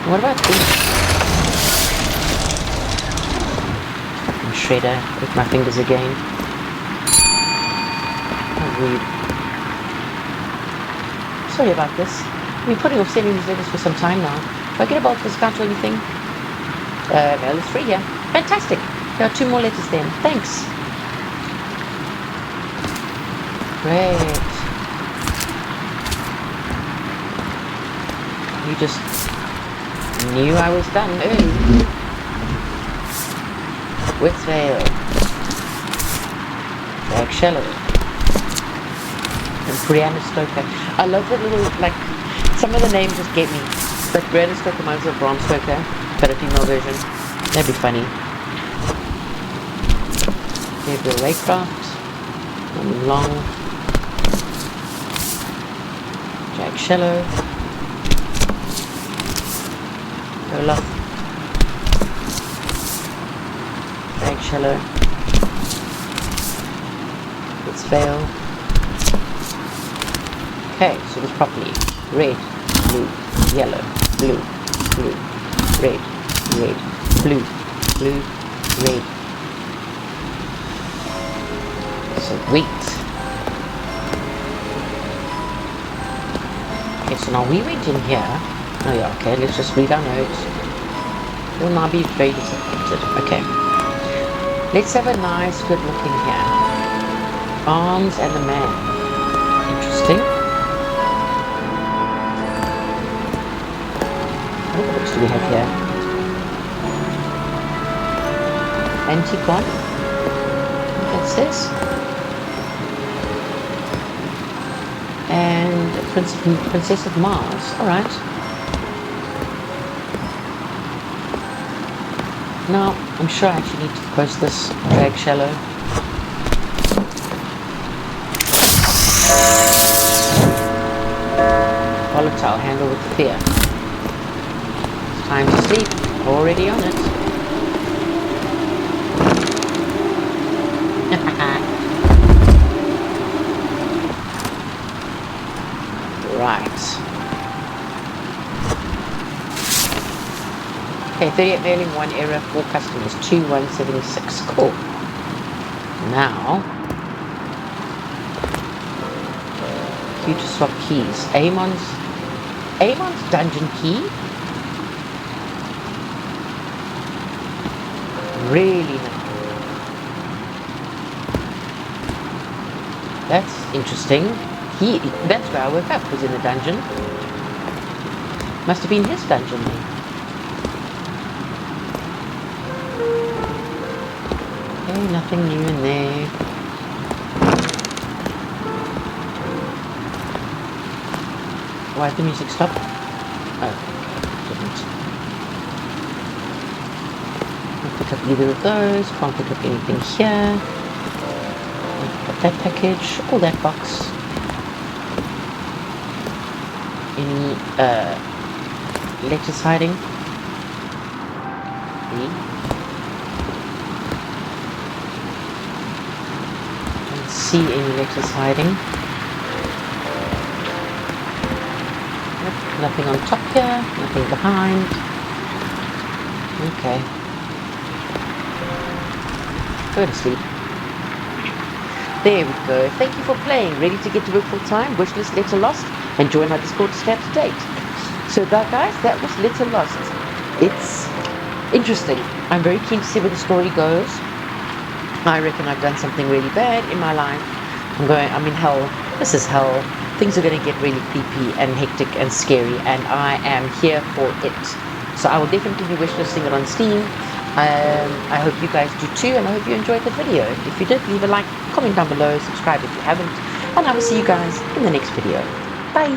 What about this? Fucking shredder with my fingers again. How rude. Sorry about this. I've been putting off sending these letters for some time now. Do I get a bulk discount or anything? Mail is free here. Fantastic. There are 2 more letters then. Thanks. Great. You just knew I was done early. Westdale, Jack Shallow, and Brianna Stoker. I love the little, like, some of the names just get me. But Brianna Stoker reminds me of Bram Stoker, but a female version. That'd be funny. Gabriel Raycraft, Long, Jack Shallow, Olaf, Jack Shallow, It's Vale. Okay, so this properly. Red, blue, yellow, blue, blue, red, red, blue, blue, red. Sweet. Okay, so now we went in here. Oh yeah, okay, let's just read our notes. We'll now be very disappointed. Okay. Let's have a nice good look in here. Arms and the man. Interesting. What books do we have here? Antigone. What's this? And Princess of Mars. Alright. Now, I'm sure I actually need to post this Drag Shallow. Volatile, handle with fear. It's time to sleep. Already on it. Right. Okay, 38 mailing, 1 error, 4 customers, 2176. Cool. Now, queue to swap keys. Amon's dungeon key? Really now. That's interesting. That's where I woke up, was in the dungeon. Must have been his dungeon then. Okay, nothing new in there. Why did the music stop? Oh, didn't. Can't pick up either of those. Can't pick up anything here. Got that package. Oh, that box. Any letters hiding? Don't see any letters hiding. Nope, nothing on top here, nothing behind. Okay. Go to sleep. There we go. Thank you for playing. Ready to get to work full time? Wishlist letter lost. And join my Discord to stay up to date. So that, guys, that was Letter Lost. It's interesting. I'm very keen to see where the story goes. I reckon I've done something really bad in my life. I'm in hell. This is hell. Things are going to get really creepy and hectic and scary, and I am here for it. So I will definitely be wishlisting it on Steam. I hope you guys do too, and I hope you enjoyed the video. If you did, leave a like, comment down below, subscribe if you haven't, and I will see you guys in the next video. Bye!